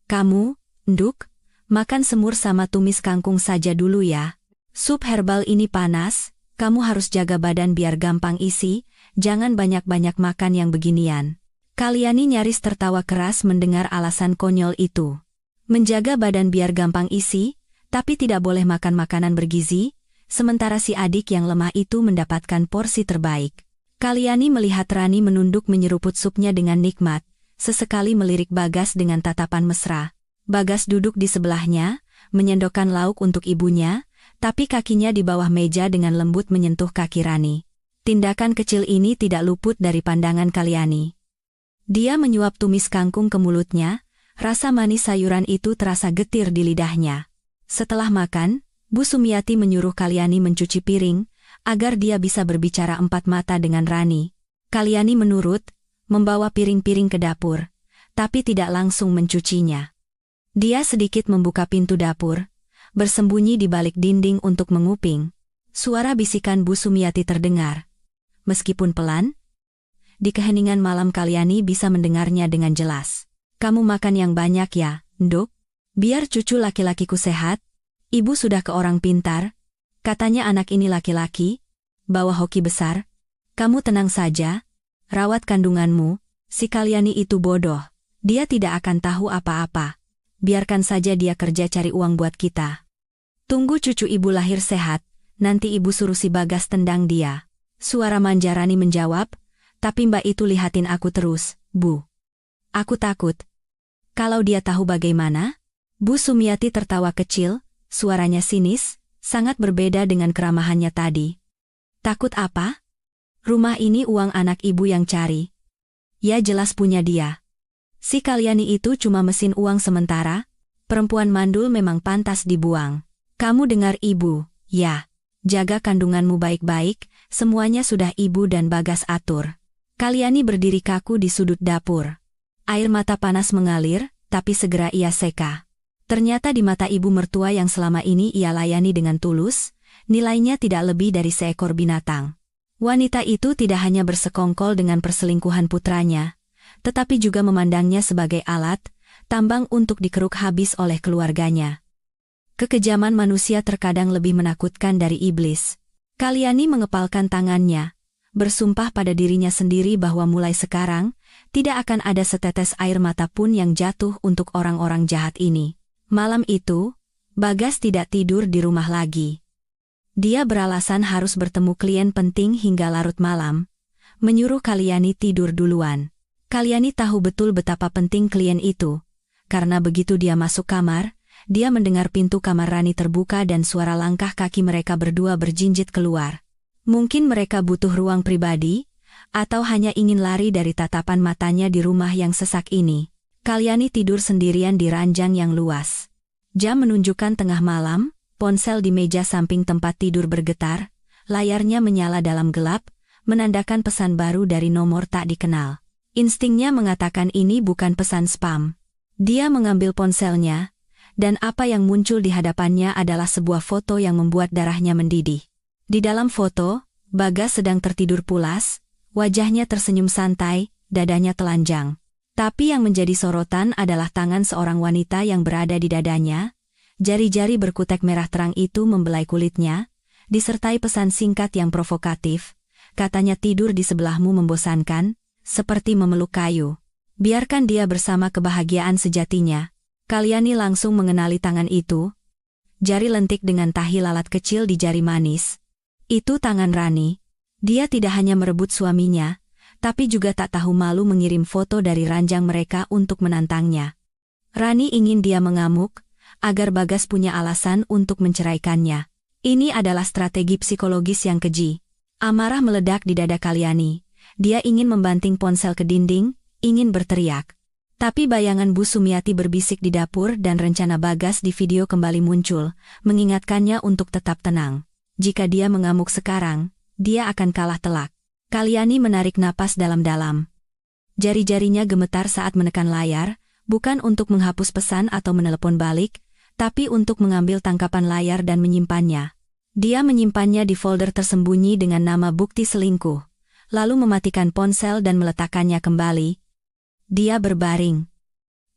Kamu, Nduk, makan semur sama tumis kangkung saja dulu ya. Sup herbal ini panas, kamu harus jaga badan biar gampang isi, jangan banyak-banyak makan yang beginian. Kalyani nyaris tertawa keras mendengar alasan konyol itu. Menjaga badan biar gampang isi, tapi tidak boleh makan makanan bergizi, sementara si adik yang lemah itu mendapatkan porsi terbaik. Kalyani melihat Rani menunduk menyeruput supnya dengan nikmat, sesekali melirik Bagas dengan tatapan mesra. Bagas duduk di sebelahnya, menyendokkan lauk untuk ibunya, tapi kakinya di bawah meja dengan lembut menyentuh kaki Rani. Tindakan kecil ini tidak luput dari pandangan Kalyani. Dia menyuap tumis kangkung ke mulutnya, rasa manis sayuran itu terasa getir di lidahnya. Setelah makan, Bu Sumiati menyuruh Kalyani mencuci piring, agar dia bisa berbicara empat mata dengan Rani. Kalyani menurut, membawa piring-piring ke dapur, tapi tidak langsung mencucinya. Dia sedikit membuka pintu dapur, bersembunyi di balik dinding untuk menguping. Suara bisikan Bu Sumiati terdengar. Meskipun pelan, di keheningan malam Kalyani bisa mendengarnya dengan jelas. Kamu makan yang banyak ya, Nduk? Biar cucu laki-lakiku sehat. Ibu sudah ke orang pintar. Katanya anak ini laki-laki, bawa hoki besar. Kamu tenang saja, rawat kandunganmu. Si Kalyani itu bodoh. Dia tidak akan tahu apa-apa. Biarkan saja dia kerja cari uang buat kita. Tunggu cucu ibu lahir sehat, nanti ibu suruh si Bagas tendang dia. Suara manja Rani menjawab, tapi mbak itu lihatin aku terus, Bu. Aku takut. Kalau dia tahu bagaimana? Bu Sumiati tertawa kecil, suaranya sinis, sangat berbeda dengan keramahannya tadi. Takut apa? Rumah ini uang anak ibu yang cari. Ya jelas punya dia. Si Kalyani itu cuma mesin uang sementara, perempuan mandul memang pantas dibuang. Kamu dengar ibu, ya. Jaga kandunganmu baik-baik, semuanya sudah ibu dan Bagas atur. Kalyani berdiri kaku di sudut dapur. Air mata panas mengalir, tapi segera ia seka. Ternyata di mata ibu mertua yang selama ini ia layani dengan tulus, nilainya tidak lebih dari seekor binatang. Wanita itu tidak hanya bersekongkol dengan perselingkuhan putranya, tetapi juga memandangnya sebagai alat, tambang untuk dikeruk habis oleh keluarganya. Kekejaman manusia terkadang lebih menakutkan dari iblis. Kalyani mengepalkan tangannya, bersumpah pada dirinya sendiri bahwa mulai sekarang, tidak akan ada setetes air mata pun yang jatuh untuk orang-orang jahat ini. Malam itu, Bagas tidak tidur di rumah lagi. Dia beralasan harus bertemu klien penting hingga larut malam, menyuruh Kalyani tidur duluan. Kalyani tahu betul betapa penting klien itu, karena begitu dia masuk kamar, dia mendengar pintu kamar Rani terbuka dan suara langkah kaki mereka berdua berjinjit keluar. Mungkin mereka butuh ruang pribadi, atau hanya ingin lari dari tatapan matanya di rumah yang sesak ini. Kalyani tidur sendirian di ranjang yang luas. Jam menunjukkan tengah malam, ponsel di meja samping tempat tidur bergetar, layarnya menyala dalam gelap, menandakan pesan baru dari nomor tak dikenal. Instingnya mengatakan ini bukan pesan spam. Dia mengambil ponselnya, dan apa yang muncul di hadapannya adalah sebuah foto yang membuat darahnya mendidih. Di dalam foto, Bagas sedang tertidur pulas, wajahnya tersenyum santai, dadanya telanjang. Tapi yang menjadi sorotan adalah tangan seorang wanita yang berada di dadanya, jari-jari berkutek merah terang itu membelai kulitnya, disertai pesan singkat yang provokatif, katanya tidur di sebelahmu membosankan, seperti memeluk kayu. Biarkan dia bersama kebahagiaan sejatinya. Kalyani langsung mengenali tangan itu. Jari lentik dengan tahi lalat kecil di jari manis. Itu tangan Rani. Dia tidak hanya merebut suaminya, tapi juga tak tahu malu mengirim foto dari ranjang mereka untuk menantangnya. Rani ingin dia mengamuk, agar Bagas punya alasan untuk menceraikannya. Ini adalah strategi psikologis yang keji. Amarah meledak di dada Kalyani. Dia ingin membanting ponsel ke dinding, ingin berteriak. Tapi bayangan Bu Sumiati berbisik di dapur dan rencana Bagas di video kembali muncul, mengingatkannya untuk tetap tenang. Jika dia mengamuk sekarang, dia akan kalah telak. Kalyani menarik napas dalam-dalam. Jari-jarinya gemetar saat menekan layar, bukan untuk menghapus pesan atau menelepon balik, tapi untuk mengambil tangkapan layar dan menyimpannya. Dia menyimpannya di folder tersembunyi dengan nama bukti selingkuh, lalu mematikan ponsel dan meletakkannya kembali, Dia berbaring.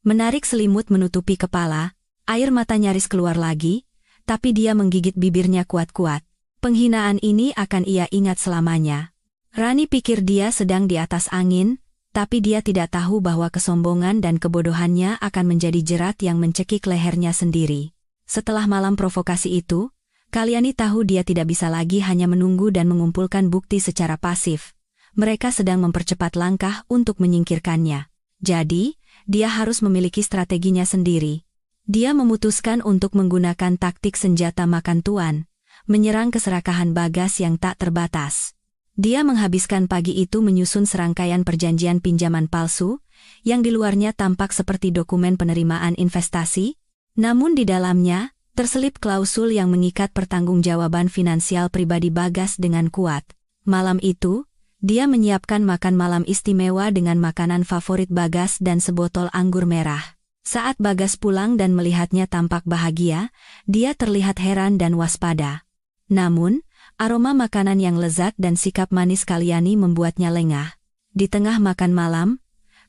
Menarik selimut menutupi kepala, air mata nyaris keluar lagi, tapi dia menggigit bibirnya kuat-kuat. Penghinaan ini akan ia ingat selamanya. Rani pikir dia sedang di atas angin, tapi dia tidak tahu bahwa kesombongan dan kebodohannya akan menjadi jerat yang mencekik lehernya sendiri. Setelah malam provokasi itu, Kalyani tahu dia tidak bisa lagi hanya menunggu dan mengumpulkan bukti secara pasif. Mereka sedang mempercepat langkah untuk menyingkirkannya. Jadi, dia harus memiliki strateginya sendiri. Dia memutuskan untuk menggunakan taktik senjata makan tuan, menyerang keserakahan Bagas yang tak terbatas. Dia menghabiskan pagi itu menyusun serangkaian perjanjian pinjaman palsu, yang di luarnya tampak seperti dokumen penerimaan investasi, namun di dalamnya terselip klausul yang mengikat pertanggungjawaban finansial pribadi Bagas dengan kuat. Malam itu, dia menyiapkan makan malam istimewa dengan makanan favorit Bagas dan sebotol anggur merah. Saat Bagas pulang dan melihatnya tampak bahagia, dia terlihat heran dan waspada. Namun, aroma makanan yang lezat dan sikap manis Kalyani membuatnya lengah. Di tengah makan malam,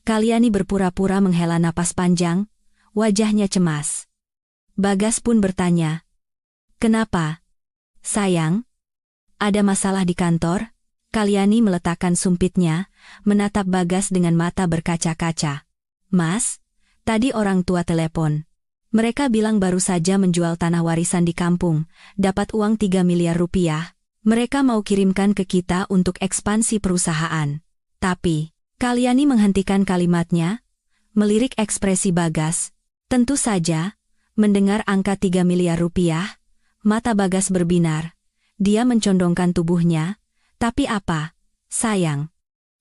Kalyani berpura-pura menghela napas panjang, wajahnya cemas. Bagas pun bertanya, "Kenapa? Sayang, ada masalah di kantor?" Kalyani meletakkan sumpitnya, menatap Bagas dengan mata berkaca-kaca. "Mas, tadi orang tua telepon. Mereka bilang baru saja menjual tanah warisan di kampung, dapat uang 3 miliar rupiah. Mereka mau kirimkan ke kita untuk ekspansi perusahaan." Tapi, Kalyani menghentikan kalimatnya, melirik ekspresi Bagas. Tentu saja, mendengar angka 3 miliar rupiah, mata Bagas berbinar. Dia mencondongkan tubuhnya. "Tapi apa, sayang?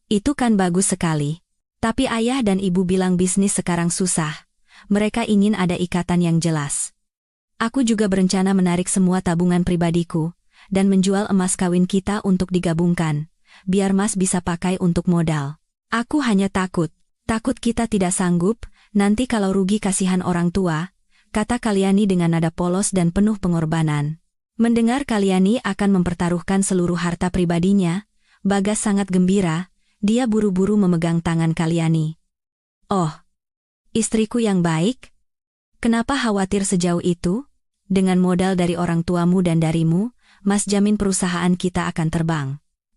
Itu kan bagus sekali. Tapi ayah dan ibu bilang bisnis sekarang susah. Mereka ingin ada ikatan yang jelas. Aku juga berencana menarik semua tabungan pribadiku, dan menjual emas kawin kita untuk digabungkan, biar Mas bisa pakai untuk modal. Aku hanya takut kita tidak sanggup, nanti kalau rugi kasihan orang tua," kata Kalyani dengan nada polos dan penuh pengorbanan. Mendengar Kalyani akan mempertaruhkan seluruh harta pribadinya, Bagas sangat gembira. Dia buru-buru memegang tangan Kalyani. "Oh, istriku yang baik. Kenapa khawatir sejauh itu? Dengan modal dari orang tuamu dan darimu, Mas jamin perusahaan kita akan terbang.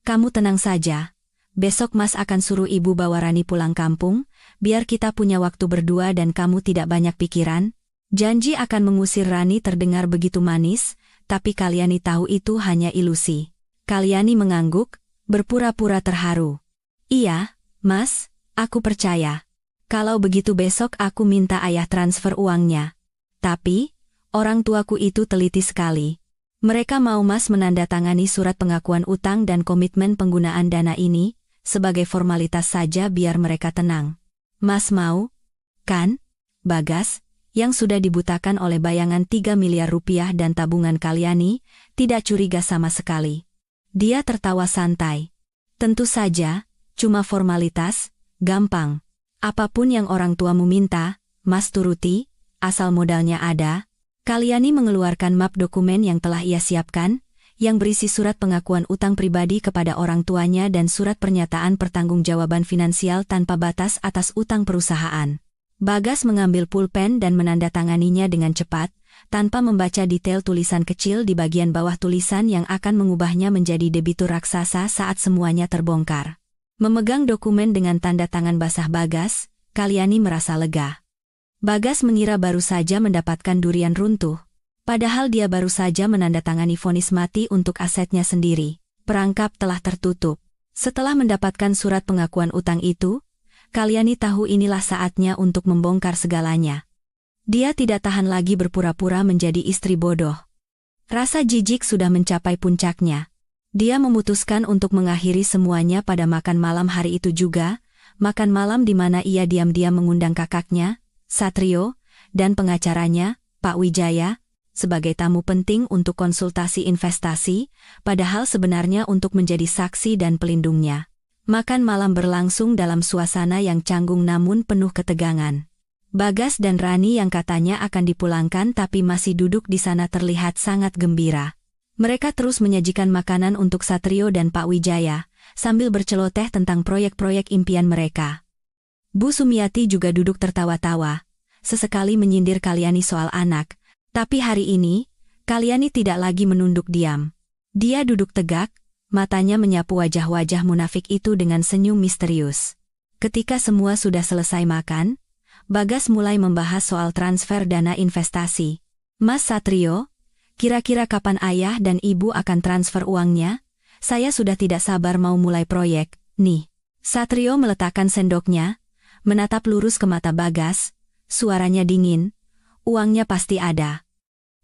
Kamu tenang saja. Besok Mas akan suruh ibu bawa Rani pulang kampung, biar kita punya waktu berdua dan kamu tidak banyak pikiran." Janji akan mengusir Rani terdengar begitu manis, tapi Kalyani tahu itu hanya ilusi. Kalyani mengangguk, berpura-pura terharu. "Iya, Mas, aku percaya. Kalau begitu besok aku minta ayah transfer uangnya. Tapi, orang tuaku itu teliti sekali. Mereka mau Mas menandatangani surat pengakuan utang dan komitmen penggunaan dana ini, sebagai formalitas saja biar mereka tenang. Mas mau, kan, Bagas?" Yang sudah dibutakan oleh bayangan 3 miliar rupiah dan tabungan Kalyani, tidak curiga sama sekali. Dia tertawa santai. "Tentu saja, cuma formalitas, gampang. Apapun yang orang tuamu minta, Mas turuti, asal modalnya ada." Kalyani mengeluarkan map dokumen yang telah ia siapkan, yang berisi surat pengakuan utang pribadi kepada orang tuanya dan surat pernyataan pertanggungjawaban finansial tanpa batas atas utang perusahaan. Bagas mengambil pulpen dan menandatanganinya dengan cepat, tanpa membaca detail tulisan kecil di bagian bawah tulisan yang akan mengubahnya menjadi debitur raksasa saat semuanya terbongkar. Memegang dokumen dengan tanda tangan basah Bagas, Kalyani merasa lega. Bagas mengira baru saja mendapatkan durian runtuh, padahal dia baru saja menandatangani vonis mati untuk asetnya sendiri. Perangkap telah tertutup. Setelah mendapatkan surat pengakuan utang itu, Kalyani tahu inilah saatnya untuk membongkar segalanya. Dia tidak tahan lagi berpura-pura menjadi istri bodoh. Rasa jijik sudah mencapai puncaknya. Dia memutuskan untuk mengakhiri semuanya pada makan malam hari itu juga, makan malam di mana ia diam-diam mengundang kakaknya, Satrio, dan pengacaranya, Pak Wijaya, sebagai tamu penting untuk konsultasi investasi, padahal sebenarnya untuk menjadi saksi dan pelindungnya. Makan malam berlangsung dalam suasana yang canggung namun penuh ketegangan. Bagas dan Rani yang katanya akan dipulangkan tapi masih duduk di sana terlihat sangat gembira. Mereka terus menyajikan makanan untuk Satrio dan Pak Wijaya, sambil berceloteh tentang proyek-proyek impian mereka. Bu Sumiati juga duduk tertawa-tawa, sesekali menyindir Kalyani soal anak. Tapi hari ini, Kalyani tidak lagi menunduk diam. Dia duduk tegak, matanya menyapu wajah-wajah munafik itu dengan senyum misterius. Ketika semua sudah selesai makan, Bagas mulai membahas soal transfer dana investasi. Mas Satrio, kira-kira kapan ayah dan ibu akan transfer uangnya? Saya sudah tidak sabar mau mulai proyek, nih. Satrio meletakkan sendoknya, menatap lurus ke mata Bagas, suaranya dingin, uangnya pasti ada.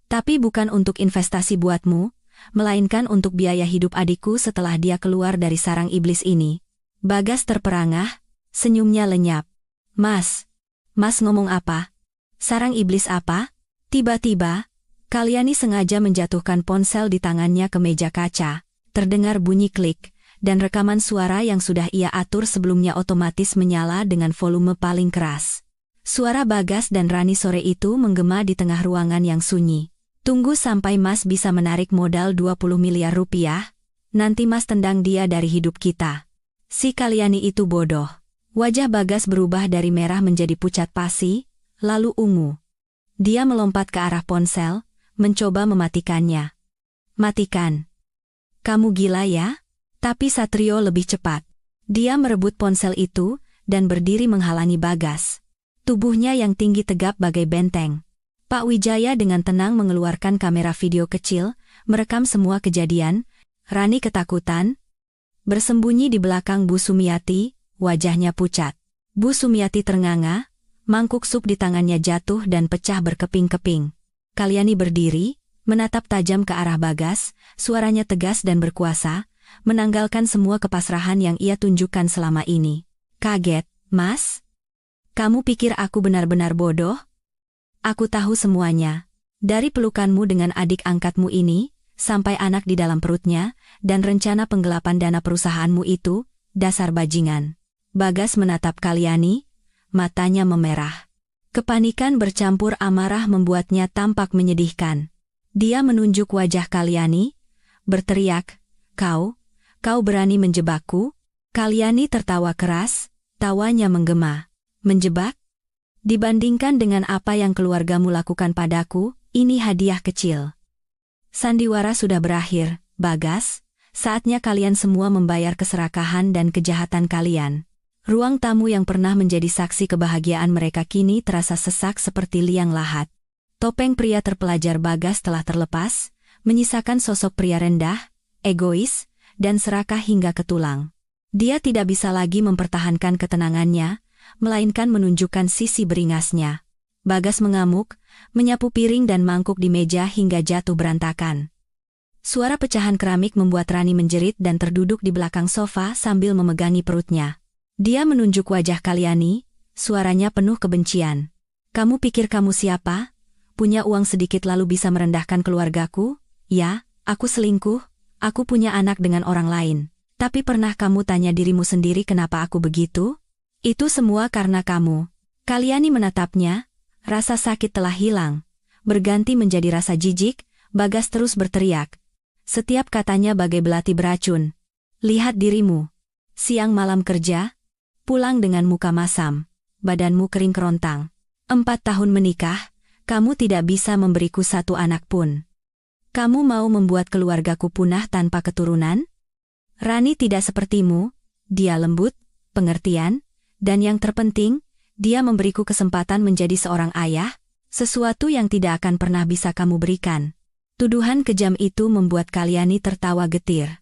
Tapi bukan untuk investasi buatmu, melainkan untuk biaya hidup adikku setelah dia keluar dari sarang iblis ini. Bagas terperangah, senyumnya lenyap. Mas ngomong apa? Sarang iblis apa? Tiba-tiba, Kalyani sengaja menjatuhkan ponsel di tangannya ke meja kaca. Terdengar bunyi klik, dan rekaman suara yang sudah ia atur sebelumnya otomatis menyala dengan volume paling keras. Suara Bagas dan Rani sore itu menggema di tengah ruangan yang sunyi. Tunggu sampai Mas bisa menarik modal 20 miliar rupiah, nanti Mas tendang dia dari hidup kita. Si Kalyani itu bodoh. Wajah Bagas berubah dari merah menjadi pucat pasi, lalu ungu. Dia melompat ke arah ponsel, mencoba mematikannya. Matikan. Kamu gila ya? Tapi Satrio lebih cepat. Dia merebut ponsel itu, dan berdiri menghalangi Bagas. Tubuhnya yang tinggi tegap bagai benteng. Pak Wijaya dengan tenang mengeluarkan kamera video kecil, merekam semua kejadian. Rani ketakutan, bersembunyi di belakang Bu Sumiati, wajahnya pucat. Bu Sumiati ternganga, mangkuk sup di tangannya jatuh dan pecah berkeping-keping. Kalyani berdiri, menatap tajam ke arah Bagas, suaranya tegas dan berkuasa, menanggalkan semua kepasrahan yang ia tunjukkan selama ini. Kaget, Mas? Kamu pikir aku benar-benar bodoh? Aku tahu semuanya. Dari pelukanmu dengan adik angkatmu ini, sampai anak di dalam perutnya, dan rencana penggelapan dana perusahaanmu itu, dasar bajingan. Bagas menatap Kalyani, matanya memerah. Kepanikan bercampur amarah membuatnya tampak menyedihkan. Dia menunjuk wajah Kalyani, berteriak, Kau berani menjebakku? Kalyani tertawa keras, tawanya menggema. Menjebak? Dibandingkan dengan apa yang keluargamu lakukan padaku, ini hadiah kecil. Sandiwara sudah berakhir, Bagas, saatnya kalian semua membayar keserakahan dan kejahatan kalian. Ruang tamu yang pernah menjadi saksi kebahagiaan mereka kini terasa sesak seperti liang lahat. Topeng pria terpelajar Bagas telah terlepas, menyisakan sosok pria rendah, egois, dan serakah hingga ke tulang. Dia tidak bisa lagi mempertahankan ketenangannya, melainkan menunjukkan sisi beringasnya. Bagas mengamuk, menyapu piring dan mangkuk di meja hingga jatuh berantakan. Suara pecahan keramik membuat Rani menjerit dan terduduk di belakang sofa sambil memegangi perutnya. Dia menunjuk wajah Kalyani, suaranya penuh kebencian. Kamu pikir kamu siapa? Punya uang sedikit lalu bisa merendahkan keluargaku? Ya, aku selingkuh, aku punya anak dengan orang lain. Tapi pernah kamu tanya dirimu sendiri kenapa aku begitu? Itu semua karena kamu. Kalyani menatapnya, rasa sakit telah hilang. Berganti menjadi rasa jijik, Bagas terus berteriak. Setiap katanya bagai belati beracun. Lihat dirimu. Siang malam kerja, pulang dengan muka masam, badanmu kering kerontang. 4 tahun menikah, kamu tidak bisa memberiku satu anak pun. Kamu mau membuat keluargaku punah tanpa keturunan? Rani tidak sepertimu, dia lembut, pengertian, dan yang terpenting, dia memberiku kesempatan menjadi seorang ayah, sesuatu yang tidak akan pernah bisa kamu berikan. Tuduhan kejam itu membuat Kalyani tertawa getir.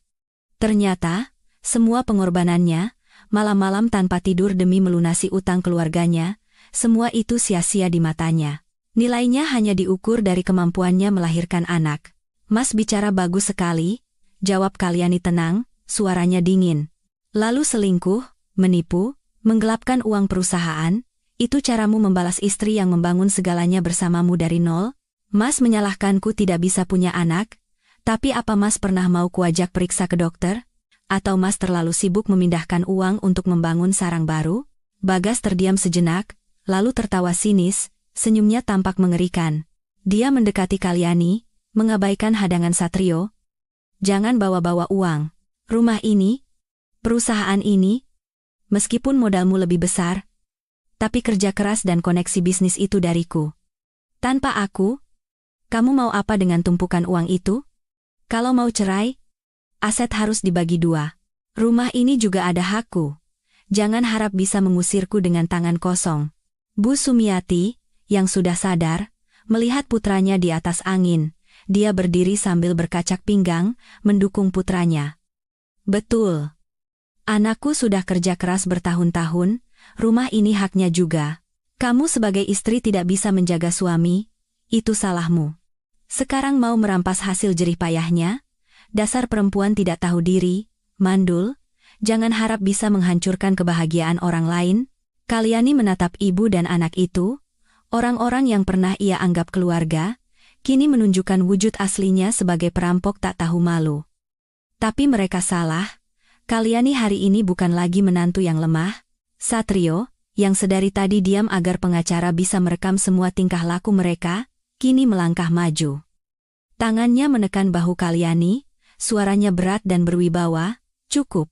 Ternyata, semua pengorbanannya, malam-malam tanpa tidur demi melunasi utang keluarganya, semua itu sia-sia di matanya. Nilainya hanya diukur dari kemampuannya melahirkan anak. Mas bicara bagus sekali, jawab Kalyani tenang, suaranya dingin. Lalu selingkuh, menipu, menggelapkan uang perusahaan, itu caramu membalas istri yang membangun segalanya bersamamu dari nol? Mas menyalahkanku tidak bisa punya anak, tapi apa Mas pernah mau kuajak periksa ke dokter? Atau Mas terlalu sibuk memindahkan uang untuk membangun sarang baru? Bagas terdiam sejenak, lalu tertawa sinis, senyumnya tampak mengerikan. Dia mendekati Kalyani, mengabaikan hadangan Satrio. Jangan bawa-bawa uang. Rumah ini, perusahaan ini, meskipun modalmu lebih besar, tapi kerja keras dan koneksi bisnis itu dariku. Tanpa aku, kamu mau apa dengan tumpukan uang itu? Kalau mau cerai, aset harus dibagi dua. Rumah ini juga ada hakku. Jangan harap bisa mengusirku dengan tangan kosong. Bu Sumiati, yang sudah sadar, melihat putranya di atas angin. Dia berdiri sambil berkacak pinggang, mendukung putranya. Betul. Anakku sudah kerja keras bertahun-tahun, rumah ini haknya juga. Kamu sebagai istri tidak bisa menjaga suami, itu salahmu. Sekarang mau merampas hasil jerih payahnya? Dasar perempuan tidak tahu diri, mandul, jangan harap bisa menghancurkan kebahagiaan orang lain. Kalyani menatap ibu dan anak itu, orang-orang yang pernah ia anggap keluarga, kini menunjukkan wujud aslinya sebagai perampok tak tahu malu. Tapi mereka salah, Kalyani hari ini bukan lagi menantu yang lemah. Satrio, yang sedari tadi diam agar pengacara bisa merekam semua tingkah laku mereka, kini melangkah maju. Tangannya menekan bahu Kalyani, suaranya berat dan berwibawa, cukup.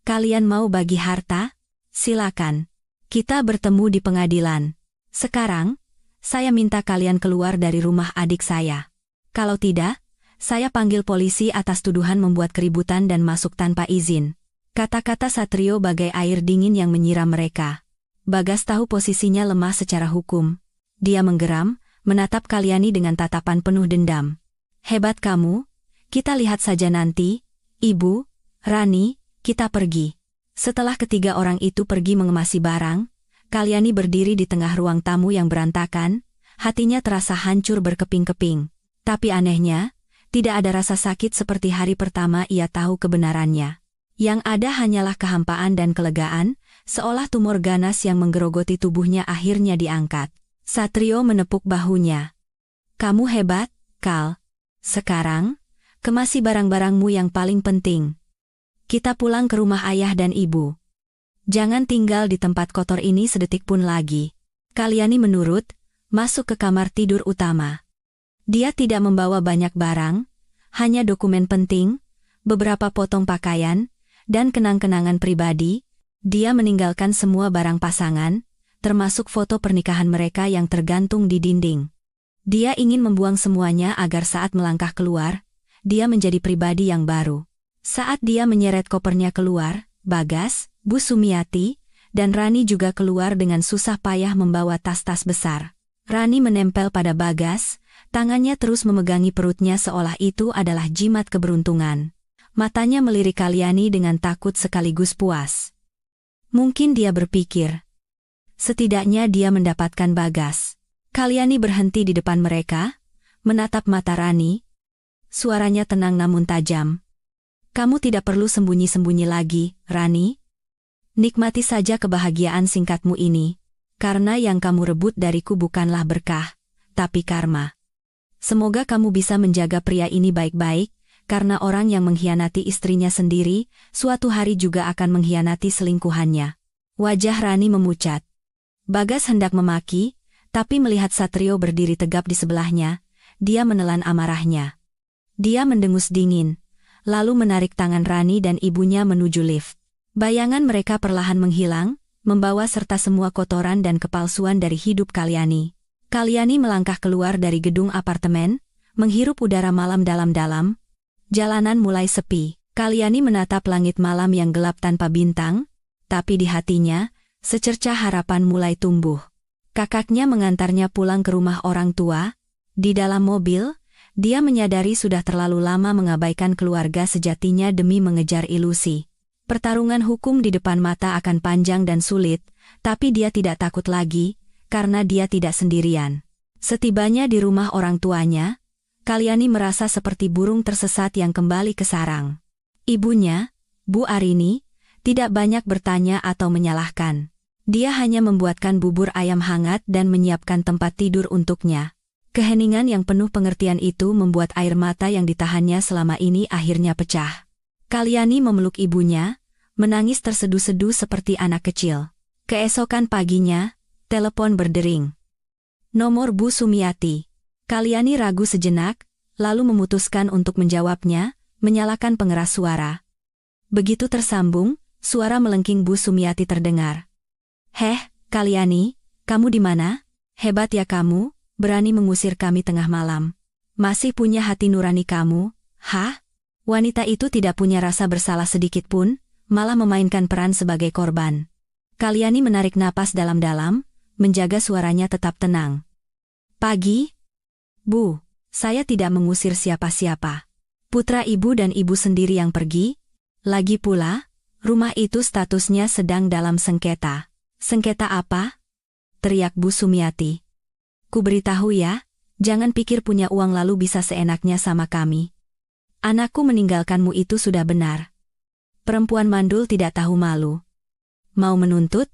Kalian mau bagi harta? Silakan. Kita bertemu di pengadilan. Sekarang, saya minta kalian keluar dari rumah adik saya. Kalau tidak, saya panggil polisi atas tuduhan membuat keributan dan masuk tanpa izin. Kata-kata Satrio bagai air dingin yang menyiram mereka. Bagas tahu posisinya lemah secara hukum. Dia menggeram, menatap Kalyani dengan tatapan penuh dendam. Hebat kamu, kita lihat saja nanti. Ibu, Rani, kita pergi. Setelah ketiga orang itu pergi mengemasi barang, Kalyani berdiri di tengah ruang tamu yang berantakan, hatinya terasa hancur berkeping-keping. Tapi anehnya, tidak ada rasa sakit seperti hari pertama ia tahu kebenarannya. Yang ada hanyalah kehampaan dan kelegaan, seolah tumor ganas yang menggerogoti tubuhnya akhirnya diangkat. Satrio menepuk bahunya. Kamu hebat, Kal. Sekarang, kemasi barang-barangmu yang paling penting. Kita pulang ke rumah ayah dan ibu. Jangan tinggal di tempat kotor ini sedetik pun lagi. Kalyani menurut, masuk ke kamar tidur utama. Dia tidak membawa banyak barang, hanya dokumen penting, beberapa potong pakaian, dan kenang-kenangan pribadi. Dia meninggalkan semua barang pasangan, termasuk foto pernikahan mereka yang tergantung di dinding. Dia ingin membuang semuanya agar saat melangkah keluar, dia menjadi pribadi yang baru. Saat dia menyeret kopernya keluar, Bagas, Bu Sumiati, dan Rani juga keluar dengan susah payah membawa tas-tas besar. Rani menempel pada Bagas, tangannya terus memegangi perutnya seolah itu adalah jimat keberuntungan. Matanya melirik Kalyani dengan takut sekaligus puas. Mungkin dia berpikir, setidaknya dia mendapatkan Bagas. Kalyani berhenti di depan mereka, menatap mata Rani. Suaranya tenang namun tajam. Kamu tidak perlu sembunyi-sembunyi lagi, Rani. Nikmati saja kebahagiaan singkatmu ini, karena yang kamu rebut dariku bukanlah berkah, tapi karma. Semoga kamu bisa menjaga pria ini baik-baik, karena orang yang mengkhianati istrinya sendiri, suatu hari juga akan mengkhianati selingkuhannya. Wajah Rani memucat. Bagas hendak memaki, tapi melihat Satrio berdiri tegap di sebelahnya, dia menelan amarahnya. Dia mendengus dingin, lalu menarik tangan Rani dan ibunya menuju lift. Bayangan mereka perlahan menghilang, membawa serta semua kotoran dan kepalsuan dari hidup Kalyani. Kalyani melangkah keluar dari gedung apartemen, menghirup udara malam dalam-dalam. Jalanan mulai sepi. Kalyani menatap langit malam yang gelap tanpa bintang, tapi di hatinya, secercah harapan mulai tumbuh. Kakaknya mengantarnya pulang ke rumah orang tua. Di dalam mobil, dia menyadari sudah terlalu lama mengabaikan keluarga sejatinya demi mengejar ilusi. Pertarungan hukum di depan mata akan panjang dan sulit, tapi dia tidak takut lagi, karena dia tidak sendirian. Setibanya di rumah orang tuanya, Kalyani merasa seperti burung tersesat yang kembali ke sarang. Ibunya, Bu Arini, tidak banyak bertanya atau menyalahkan. Dia hanya membuatkan bubur ayam hangat dan menyiapkan tempat tidur untuknya. Keheningan yang penuh pengertian itu membuat air mata yang ditahannya selama ini akhirnya pecah. Kalyani memeluk ibunya, menangis terseduh-seduh seperti anak kecil. Keesokan paginya, telepon berdering. Nomor Bu Sumiati. Kalyani ragu sejenak, lalu memutuskan untuk menjawabnya, menyalakan pengeras suara. Begitu tersambung, suara melengking Bu Sumiati terdengar. Kalyani, kamu di mana? Hebat ya kamu, berani mengusir kami tengah malam. Masih punya hati nurani kamu, hah? Wanita itu tidak punya rasa bersalah sedikit pun, malah memainkan peran sebagai korban. Kalyani menarik napas dalam-dalam, menjaga suaranya tetap tenang. Pagi? Bu, saya tidak mengusir siapa-siapa. Putra ibu dan ibu sendiri yang pergi. Lagi pula, rumah itu statusnya sedang dalam sengketa. Sengketa apa? Teriak Bu Sumiati. Ku beritahu ya, jangan pikir punya uang lalu bisa seenaknya sama kami. Anakku meninggalkanmu itu sudah benar. Perempuan mandul tidak tahu malu. Mau menuntut?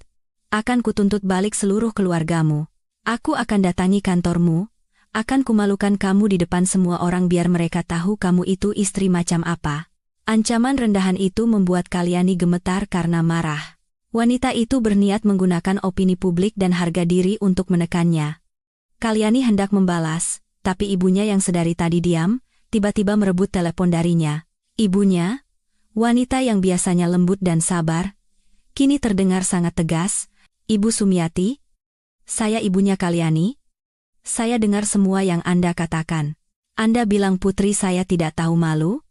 Akan kutuntut balik seluruh keluargamu. Aku akan datangi kantormu, akan kumalukan kamu di depan semua orang biar mereka tahu kamu itu istri macam apa. Ancaman rendahan itu membuat Kalyani gemetar karena marah. Wanita itu berniat menggunakan opini publik dan harga diri untuk menekannya. Kalyani hendak membalas, tapi ibunya yang sedari tadi diam, tiba-tiba merebut telepon darinya. Ibunya, wanita yang biasanya lembut dan sabar, kini terdengar sangat tegas. Ibu Sumiati, saya ibunya Kalyani. Saya dengar semua yang Anda katakan. Anda bilang putri saya tidak tahu malu?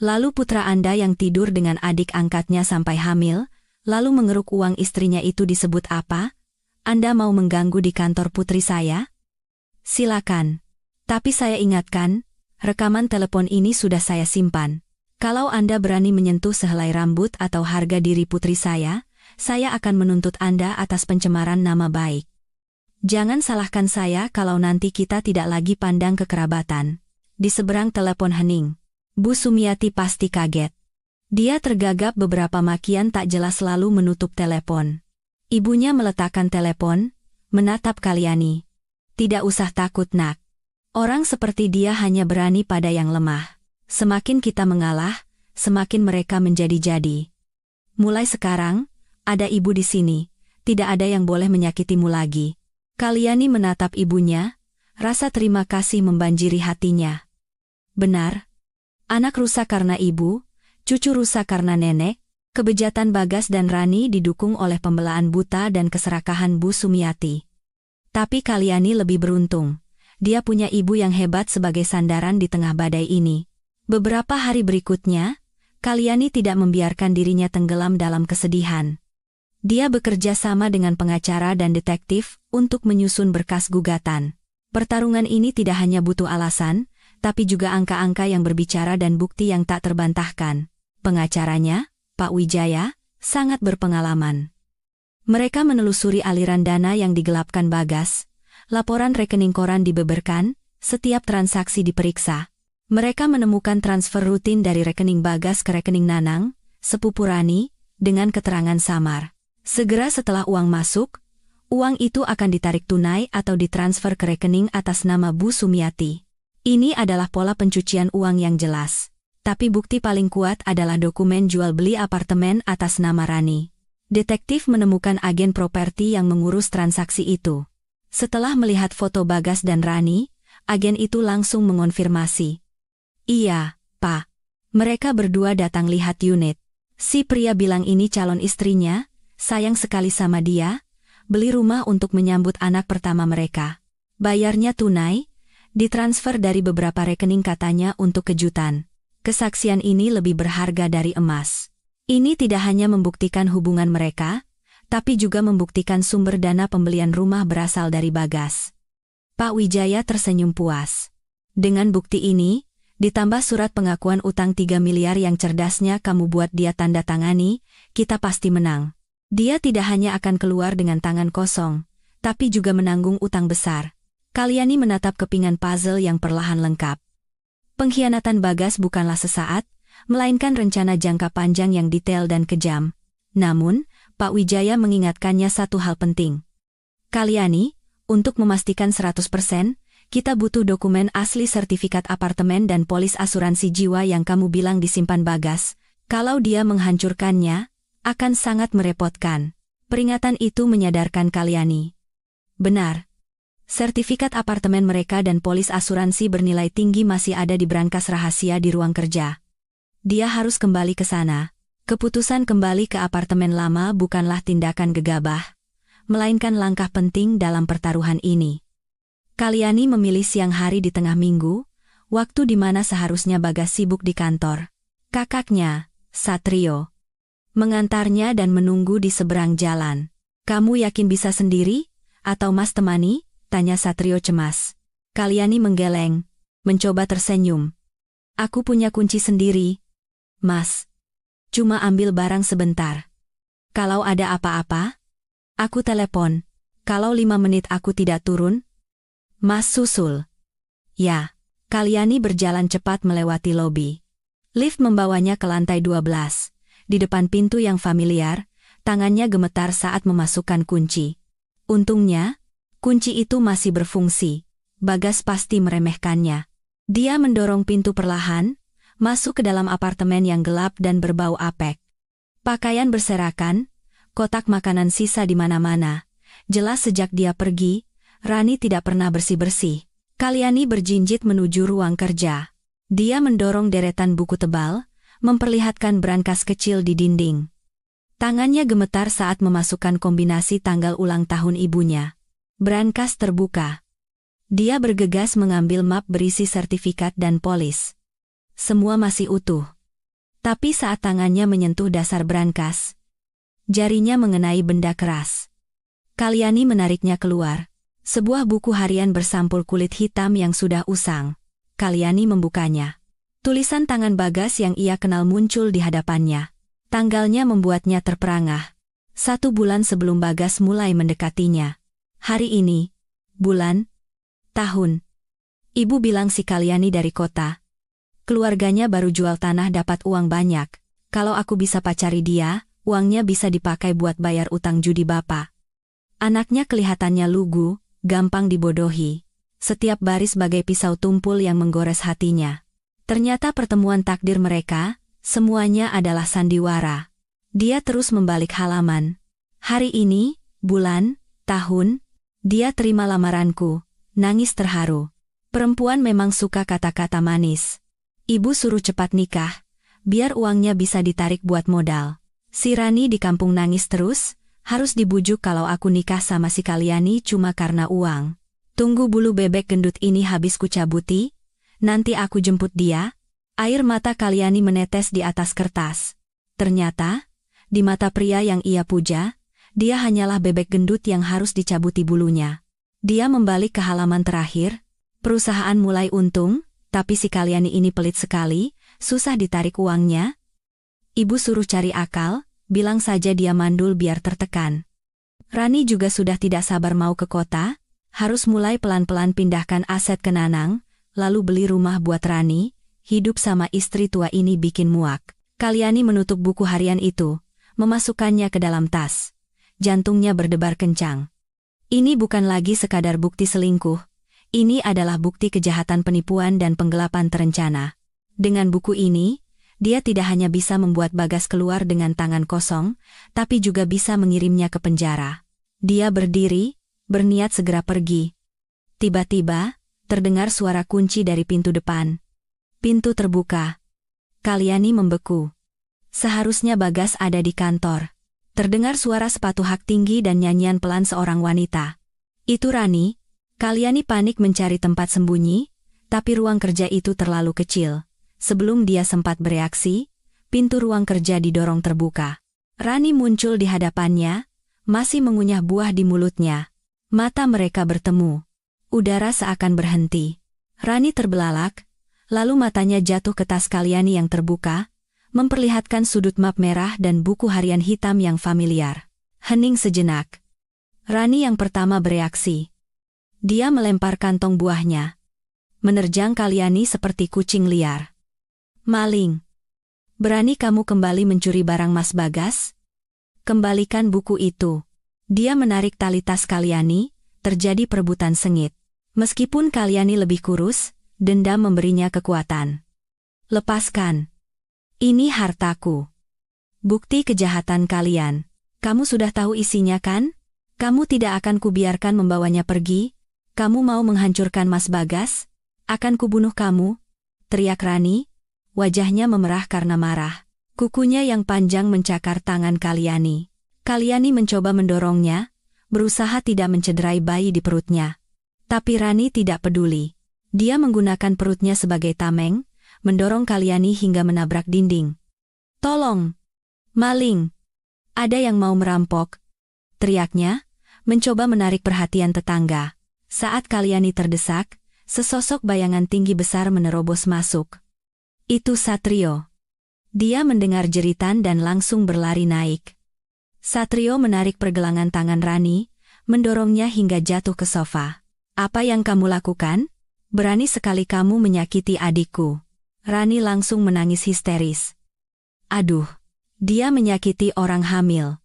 Lalu putra Anda yang tidur dengan adik angkatnya sampai hamil, lalu mengeruk uang istrinya itu disebut apa? Anda mau mengganggu di kantor putri saya? Silakan. Tapi saya ingatkan, rekaman telepon ini sudah saya simpan. Kalau Anda berani menyentuh sehelai rambut atau harga diri putri saya akan menuntut Anda atas pencemaran nama baik. Jangan salahkan saya kalau nanti kita tidak lagi pandang kekerabatan. Di seberang telepon hening. Bu Sumiati pasti kaget. Dia tergagap beberapa makian tak jelas lalu menutup telepon. Ibunya meletakkan telepon, menatap Kalyani. Tidak usah takut nak. Orang seperti dia hanya berani pada yang lemah. Semakin kita mengalah, semakin mereka menjadi-jadi. Mulai sekarang, ada ibu di sini, tidak ada yang boleh menyakitimu lagi. Kalyani menatap ibunya, rasa terima kasih membanjiri hatinya. Benar. Anak rusak karena ibu, cucu rusak karena nenek. Kebejatan Bagas dan Rani didukung oleh pembelaan buta dan keserakahan Bu Sumiati. Tapi Kalyani lebih beruntung. Dia punya ibu yang hebat sebagai sandaran di tengah badai ini. Beberapa hari berikutnya, Kalyani tidak membiarkan dirinya tenggelam dalam kesedihan. Dia bekerja sama dengan pengacara dan detektif untuk menyusun berkas gugatan. Pertarungan ini tidak hanya butuh alasan, tapi juga angka-angka yang berbicara dan bukti yang tak terbantahkan. Pengacaranya, Pak Wijaya, sangat berpengalaman. Mereka menelusuri aliran dana yang digelapkan Bagas, laporan rekening koran dibeberkan, setiap transaksi diperiksa. Mereka menemukan transfer rutin dari rekening Bagas ke rekening Nanang, sepupu Rani, dengan keterangan samar. Segera setelah uang masuk, uang itu akan ditarik tunai atau ditransfer ke rekening atas nama Bu Sumiati. Ini adalah pola pencucian uang yang jelas. Tapi bukti paling kuat adalah dokumen jual beli apartemen atas nama Rani. Detektif menemukan agen properti yang mengurus transaksi itu. Setelah melihat foto Bagas dan Rani, agen itu langsung mengonfirmasi. Iya, Pak. Mereka berdua datang lihat unit. Si pria bilang ini calon istrinya, sayang sekali sama dia, beli rumah untuk menyambut anak pertama mereka. Bayarnya tunai, ditransfer dari beberapa rekening katanya untuk kejutan. Kesaksian ini lebih berharga dari emas. Ini tidak hanya membuktikan hubungan mereka, tapi juga membuktikan sumber dana pembelian rumah berasal dari Bagas. Pak Wijaya tersenyum puas. Dengan bukti ini, ditambah surat pengakuan utang 3 miliar yang cerdasnya kamu buat dia tanda tangani, kita pasti menang. Dia tidak hanya akan keluar dengan tangan kosong, tapi juga menanggung utang besar. Kalyani menatap kepingan puzzle yang perlahan lengkap. Pengkhianatan Bagas bukanlah sesaat, melainkan rencana jangka panjang yang detail dan kejam. Namun, Pak Wijaya mengingatkannya satu hal penting. Kalyani, untuk memastikan 100%, kita butuh dokumen asli sertifikat apartemen dan polis asuransi jiwa yang kamu bilang disimpan Bagas. Kalau dia menghancurkannya, akan sangat merepotkan. Peringatan itu menyadarkan Kalyani. Benar. Sertifikat apartemen mereka dan polis asuransi bernilai tinggi masih ada di brankas rahasia di ruang kerja. Dia harus kembali ke sana. Keputusan kembali ke apartemen lama bukanlah tindakan gegabah, melainkan langkah penting dalam pertaruhan ini. Kalyani memilih siang hari di tengah minggu, waktu di mana seharusnya Bagas sibuk di kantor. Kakaknya, Satrio, mengantarnya dan menunggu di seberang jalan. "Kamu yakin bisa sendiri? Atau Mas temani?" tanya Satrio cemas. Kalyani menggeleng, mencoba tersenyum. "Aku punya kunci sendiri, Mas. Cuma ambil barang sebentar. Kalau ada apa-apa, aku telepon. Kalau 5 menit aku tidak turun, Mas susul." "Ya." Kalyani berjalan cepat melewati lobi. Lift membawanya ke lantai 12. Di depan pintu yang familiar, tangannya gemetar saat memasukkan kunci. Untungnya, kunci itu masih berfungsi. Bagas pasti meremehkannya. Dia mendorong pintu perlahan, masuk ke dalam apartemen yang gelap dan berbau apek. Pakaian berserakan, kotak makanan sisa di mana-mana. Jelas sejak dia pergi, Rani tidak pernah bersih-bersih. Kalyani berjinjit menuju ruang kerja. Dia mendorong deretan buku tebal, memperlihatkan brankas kecil di dinding. Tangannya gemetar saat memasukkan kombinasi tanggal ulang tahun ibunya. Brankas terbuka. Dia bergegas mengambil map berisi sertifikat dan polis. Semua masih utuh. Tapi saat tangannya menyentuh dasar brankas, jarinya mengenai benda keras. Kalyani menariknya keluar. Sebuah buku harian bersampul kulit hitam yang sudah usang. Kalyani membukanya. Tulisan tangan Bagas yang ia kenal muncul di hadapannya. Tanggalnya membuatnya terperangah. 1 bulan sebelum Bagas mulai mendekatinya. Hari ini, bulan, tahun. Ibu bilang si Kalyani dari kota. Keluarganya baru jual tanah dapat uang banyak. Kalau aku bisa pacari dia, uangnya bisa dipakai buat bayar utang judi bapak. Anaknya kelihatannya lugu, gampang dibodohi. Setiap baris bagai pisau tumpul yang menggores hatinya. Ternyata pertemuan takdir mereka, semuanya adalah sandiwara. Dia terus membalik halaman. Hari ini, bulan, tahun, dia terima lamaranku, nangis terharu. Perempuan memang suka kata-kata manis. Ibu suruh cepat nikah, biar uangnya bisa ditarik buat modal. Si Rani di kampung nangis terus, harus dibujuk kalau aku nikah sama si Kalyani cuma karena uang. Tunggu bulu bebek gendut ini habis kucabuti, nanti aku jemput dia. Air mata Kalyani menetes di atas kertas. Ternyata, di mata pria yang ia puja, dia hanyalah bebek gendut yang harus dicabuti bulunya. Dia membalik ke halaman terakhir. Perusahaan mulai untung, tapi si Kalyani ini pelit sekali, susah ditarik uangnya. Ibu suruh cari akal, bilang saja dia mandul biar tertekan. Rani juga sudah tidak sabar mau ke kota, harus mulai pelan-pelan pindahkan aset ke Nanang, lalu beli rumah buat Rani. Hidup sama istri tua ini bikin muak. Kalyani menutup buku harian itu, memasukkannya ke dalam tas. Jantungnya berdebar kencang. Ini bukan lagi sekadar bukti selingkuh, ini adalah bukti kejahatan penipuan dan penggelapan terencana. Dengan buku ini, dia tidak hanya bisa membuat Bagas keluar dengan tangan kosong, tapi juga bisa mengirimnya ke penjara. Dia berdiri, berniat segera pergi. Tiba-tiba, terdengar suara kunci dari pintu depan. Pintu terbuka. Kalyani membeku. Seharusnya Bagas ada di kantor. Terdengar suara sepatu hak tinggi dan nyanyian pelan seorang wanita. Itu Rani. Kalyani panik mencari tempat sembunyi, tapi ruang kerja itu terlalu kecil. Sebelum dia sempat bereaksi, pintu ruang kerja didorong terbuka. Rani muncul di hadapannya, masih mengunyah buah di mulutnya. Mata mereka bertemu. Udara seakan berhenti. Rani terbelalak, lalu matanya jatuh ke tas Kalyani yang terbuka, memperlihatkan sudut map merah dan buku harian hitam yang familiar. Hening sejenak. Rani yang pertama bereaksi. Dia melempar kantong buahnya. Menerjang Kalyani seperti kucing liar. Maling. Berani kamu kembali mencuri barang Mas Bagas? Kembalikan buku itu. Dia menarik tali tas Kalyani, terjadi perebutan sengit. Meskipun Kalyani lebih kurus, dendam memberinya kekuatan. Lepaskan. Ini hartaku. Bukti kejahatan kalian. Kamu sudah tahu isinya kan? Kamu tidak akan kubiarkan membawanya pergi. Kamu mau menghancurkan Mas Bagas? Akan kubunuh kamu. Teriak Rani. Wajahnya memerah karena marah. Kukunya yang panjang mencakar tangan Kalyani. Kalyani mencoba mendorongnya, berusaha tidak mencederai bayi di perutnya. Tapi Rani tidak peduli. Dia menggunakan perutnya sebagai tameng, mendorong Kalyani hingga menabrak dinding. "Tolong! Maling! Ada yang mau merampok!" teriaknya, mencoba menarik perhatian tetangga. Saat Kalyani terdesak, sesosok bayangan tinggi besar menerobos masuk. Itu Satrio. Dia mendengar jeritan dan langsung berlari naik. Satrio menarik pergelangan tangan Rani, mendorongnya hingga jatuh ke sofa. "Apa yang kamu lakukan? Berani sekali kamu menyakiti adikku." Rani langsung menangis histeris. "Aduh, dia menyakiti orang hamil.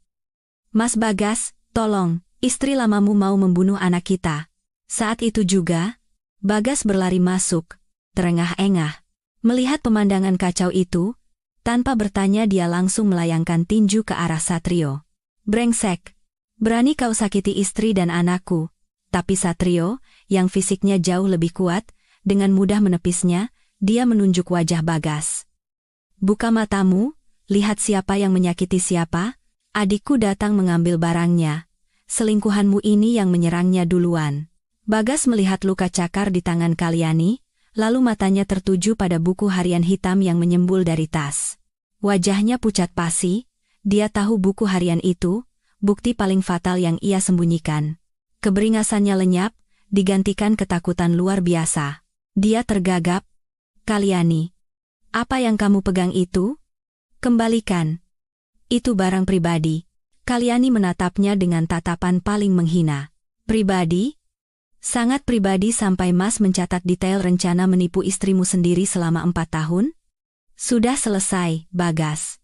Mas Bagas, tolong, istri lamamu mau membunuh anak kita." Saat itu juga, Bagas berlari masuk, terengah-engah. Melihat pemandangan kacau itu, tanpa bertanya dia langsung melayangkan tinju ke arah Satrio. "Brengsek! Berani kau sakiti istri dan anakku." Tapi Satrio, yang fisiknya jauh lebih kuat, dengan mudah menepisnya, dia menunjuk wajah Bagas. "Buka matamu, lihat siapa yang menyakiti siapa. Adikku datang mengambil barangnya. Selingkuhanmu ini yang menyerangnya duluan." Bagas melihat luka cakar di tangan Kalyani, lalu matanya tertuju pada buku harian hitam yang menyembul dari tas. Wajahnya pucat pasi, dia tahu buku harian itu, bukti paling fatal yang ia sembunyikan. Keberingasannya lenyap, digantikan ketakutan luar biasa. Dia tergagap. "Kalyani, apa yang kamu pegang itu? Kembalikan. Itu barang pribadi." Kalyani menatapnya dengan tatapan paling menghina. "Pribadi? Sangat pribadi sampai Mas mencatat detail rencana menipu istrimu sendiri selama 4 tahun? Sudah selesai, Bagas.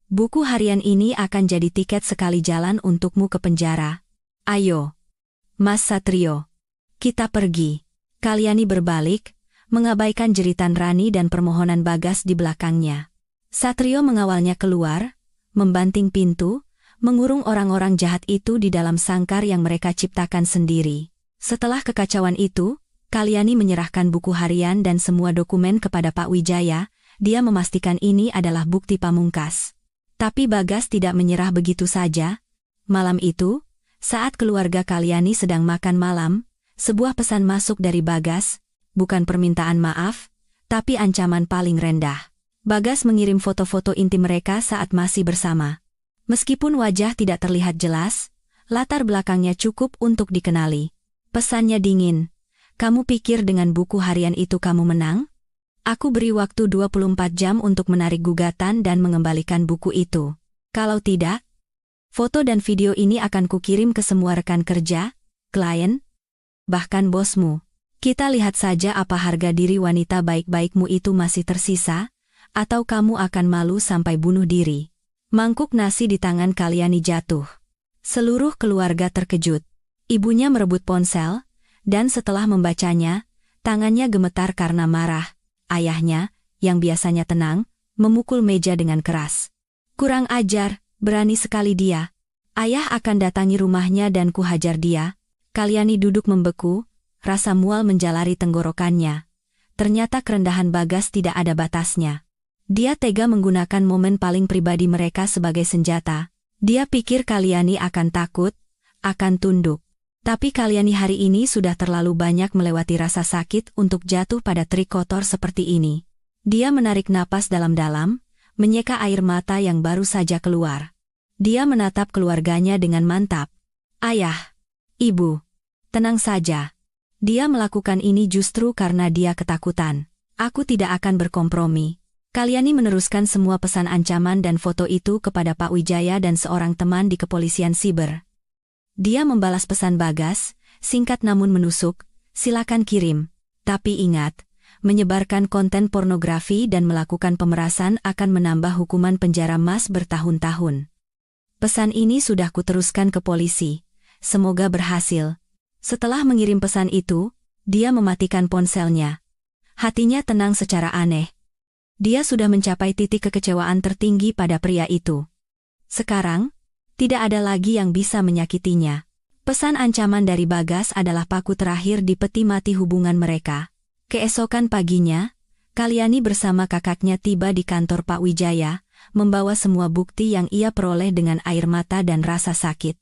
Buku harian ini akan jadi tiket sekali jalan untukmu ke penjara. Ayo, Mas Satrio, kita pergi." Kalyani berbalik, mengabaikan jeritan Rani dan permohonan Bagas di belakangnya. Satrio mengawalnya keluar, membanting pintu, mengurung orang-orang jahat itu di dalam sangkar yang mereka ciptakan sendiri. Setelah kekacauan itu, Kalyani menyerahkan buku harian dan semua dokumen kepada Pak Wijaya. Dia memastikan ini adalah bukti pamungkas. Tapi Bagas tidak menyerah begitu saja. Malam itu, saat keluarga Kalyani sedang makan malam, sebuah pesan masuk dari Bagas, bukan permintaan maaf, tapi ancaman paling rendah. Bagas mengirim foto-foto intim mereka saat masih bersama. Meskipun wajah tidak terlihat jelas, latar belakangnya cukup untuk dikenali. Pesannya dingin. "Kamu pikir dengan buku harian itu kamu menang? Aku beri waktu 24 jam untuk menarik gugatan dan mengembalikan buku itu. Kalau tidak, foto dan video ini akan kukirim ke semua rekan kerja, klien, bahkan bosmu. Kita lihat saja apa harga diri wanita baik-baikmu itu masih tersisa, atau kamu akan malu sampai bunuh diri." Mangkuk nasi di tangan Kalyani jatuh. Seluruh keluarga terkejut. Ibunya merebut ponsel, dan setelah membacanya, tangannya gemetar karena marah. Ayahnya, yang biasanya tenang, memukul meja dengan keras. "Kurang ajar, berani sekali dia. Ayah akan datangi rumahnya dan kuhajar dia." Kalyani duduk membeku, rasa mual menjalari tenggorokannya. Ternyata kerendahan Bagas tidak ada batasnya. Dia tega menggunakan momen paling pribadi mereka sebagai senjata. Dia pikir Kalyani akan takut, akan tunduk. Tapi Kalyani hari ini sudah terlalu banyak melewati rasa sakit untuk jatuh pada trik kotor seperti ini. Dia menarik napas dalam-dalam, menyeka air mata yang baru saja keluar. Dia menatap keluarganya dengan mantap. "Ayah, Ibu, tenang saja. Dia melakukan ini justru karena dia ketakutan. Aku tidak akan berkompromi." Kalyani meneruskan semua pesan ancaman dan foto itu kepada Pak Wijaya dan seorang teman di kepolisian siber. Dia membalas pesan Bagas, singkat namun menusuk, "Silakan kirim. Tapi ingat, menyebarkan konten pornografi dan melakukan pemerasan akan menambah hukuman penjara Mas bertahun-tahun." Pesan ini sudah kuteruskan ke polisi. Semoga berhasil. Setelah mengirim pesan itu, dia mematikan ponselnya. Hatinya tenang secara aneh. Dia sudah mencapai titik kekecewaan tertinggi pada pria itu. Sekarang, tidak ada lagi yang bisa menyakitinya. Pesan ancaman dari Bagas adalah paku terakhir di peti mati hubungan mereka. Keesokan paginya, Kalyani bersama kakaknya tiba di kantor Pak Wijaya, membawa semua bukti yang ia peroleh dengan air mata dan rasa sakit.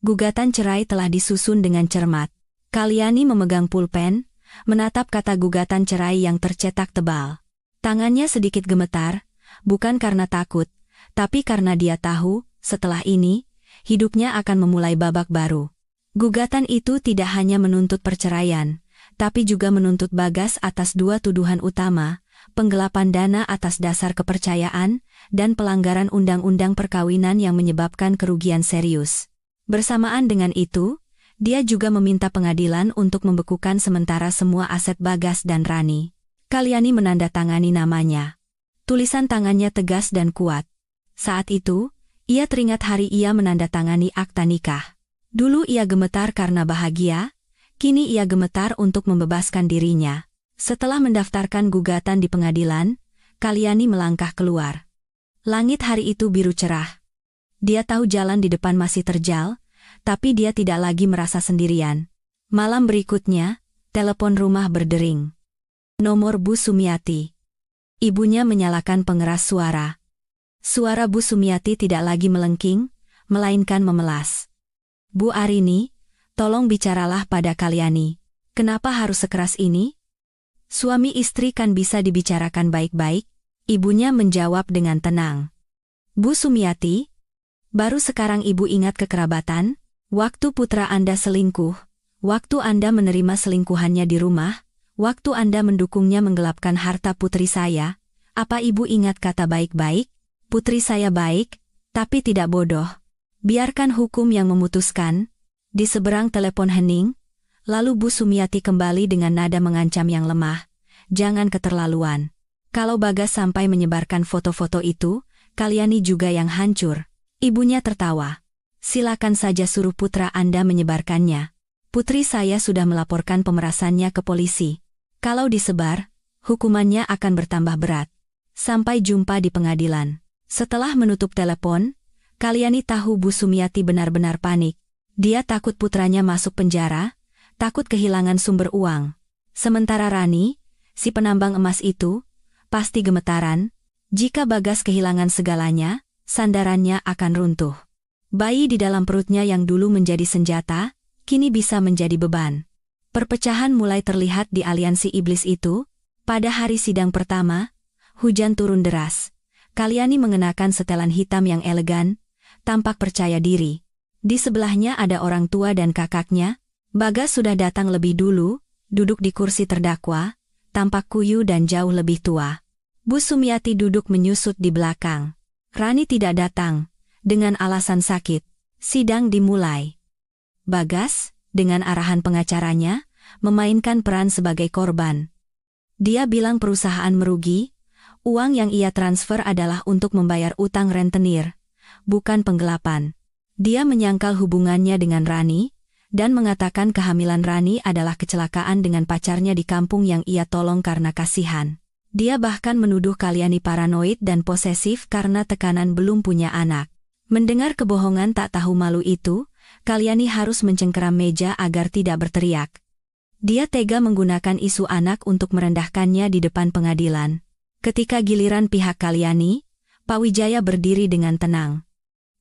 Gugatan cerai telah disusun dengan cermat. Kalyani memegang pulpen, menatap kata gugatan cerai yang tercetak tebal. Tangannya sedikit gemetar, bukan karena takut, tapi karena dia tahu, setelah ini, hidupnya akan memulai babak baru. Gugatan itu tidak hanya menuntut perceraian, tapi juga menuntut Bagas atas dua tuduhan utama, penggelapan dana atas dasar kepercayaan, dan pelanggaran undang-undang perkawinan yang menyebabkan kerugian serius. Bersamaan dengan itu, dia juga meminta pengadilan untuk membekukan sementara semua aset Bagas dan Rani. Kalyani menandatangani namanya. Tulisan tangannya tegas dan kuat. Saat itu, ia teringat hari ia menandatangani akta nikah. Dulu ia gemetar karena bahagia, kini ia gemetar untuk membebaskan dirinya. Setelah mendaftarkan gugatan di pengadilan, Kalyani melangkah keluar. Langit hari itu biru cerah. Dia tahu jalan di depan masih terjal, tapi dia tidak lagi merasa sendirian. Malam berikutnya, telepon rumah berdering. Nomor Bu Sumiati. Ibunya menyalakan pengeras suara. Suara Bu Sumiati tidak lagi melengking, melainkan memelas. Bu Arini, tolong bicaralah pada Kalyani. Kenapa harus sekeras ini? Suami istri kan bisa dibicarakan baik-baik, ibunya menjawab dengan tenang. Bu Sumiati, baru sekarang ibu ingat kekerabatan, waktu putra Anda selingkuh, waktu Anda menerima selingkuhannya di rumah, waktu Anda mendukungnya menggelapkan harta putri saya, apa ibu ingat kata baik-baik? Putri saya baik, tapi tidak bodoh. Biarkan hukum yang memutuskan. Di seberang telepon hening, lalu Bu Sumiati kembali dengan nada mengancam yang lemah. Jangan keterlaluan. Kalau Bagas sampai menyebarkan foto-foto itu, Kalyani juga yang hancur. Ibunya tertawa. Silakan saja suruh putra Anda menyebarkannya. Putri saya sudah melaporkan pemerasannya ke polisi. Kalau disebar, hukumannya akan bertambah berat. Sampai jumpa di pengadilan. Setelah menutup telepon, Kalyani tahu Bu Sumiati benar-benar panik. Dia takut putranya masuk penjara, takut kehilangan sumber uang. Sementara Rani, si penambang emas itu, pasti gemetaran. Jika Bagas kehilangan segalanya, sandarannya akan runtuh. Bayi di dalam perutnya yang dulu menjadi senjata, kini bisa menjadi beban. Perpecahan mulai terlihat di aliansi iblis itu. Pada hari sidang pertama, hujan turun deras. Kalyani mengenakan setelan hitam yang elegan, tampak percaya diri. Di sebelahnya ada orang tua dan kakaknya. Bagas sudah datang lebih dulu, duduk di kursi terdakwa, tampak kuyu dan jauh lebih tua. Bu Sumiati duduk menyusut di belakang. Rani tidak datang, dengan alasan sakit. Sidang dimulai. Bagas, dengan arahan pengacaranya, memainkan peran sebagai korban. Dia bilang perusahaan merugi, uang yang ia transfer adalah untuk membayar utang rentenir, bukan penggelapan. Dia menyangkal hubungannya dengan Rani, dan mengatakan kehamilan Rani adalah kecelakaan dengan pacarnya di kampung yang ia tolong karena kasihan. Dia bahkan menuduh Kalyani paranoid dan posesif karena tekanan belum punya anak. Mendengar kebohongan tak tahu malu itu, Kalyani harus mencengkeram meja agar tidak berteriak. Dia tega menggunakan isu anak untuk merendahkannya di depan pengadilan. Ketika giliran pihak Kalyani, Pak Wijaya berdiri dengan tenang.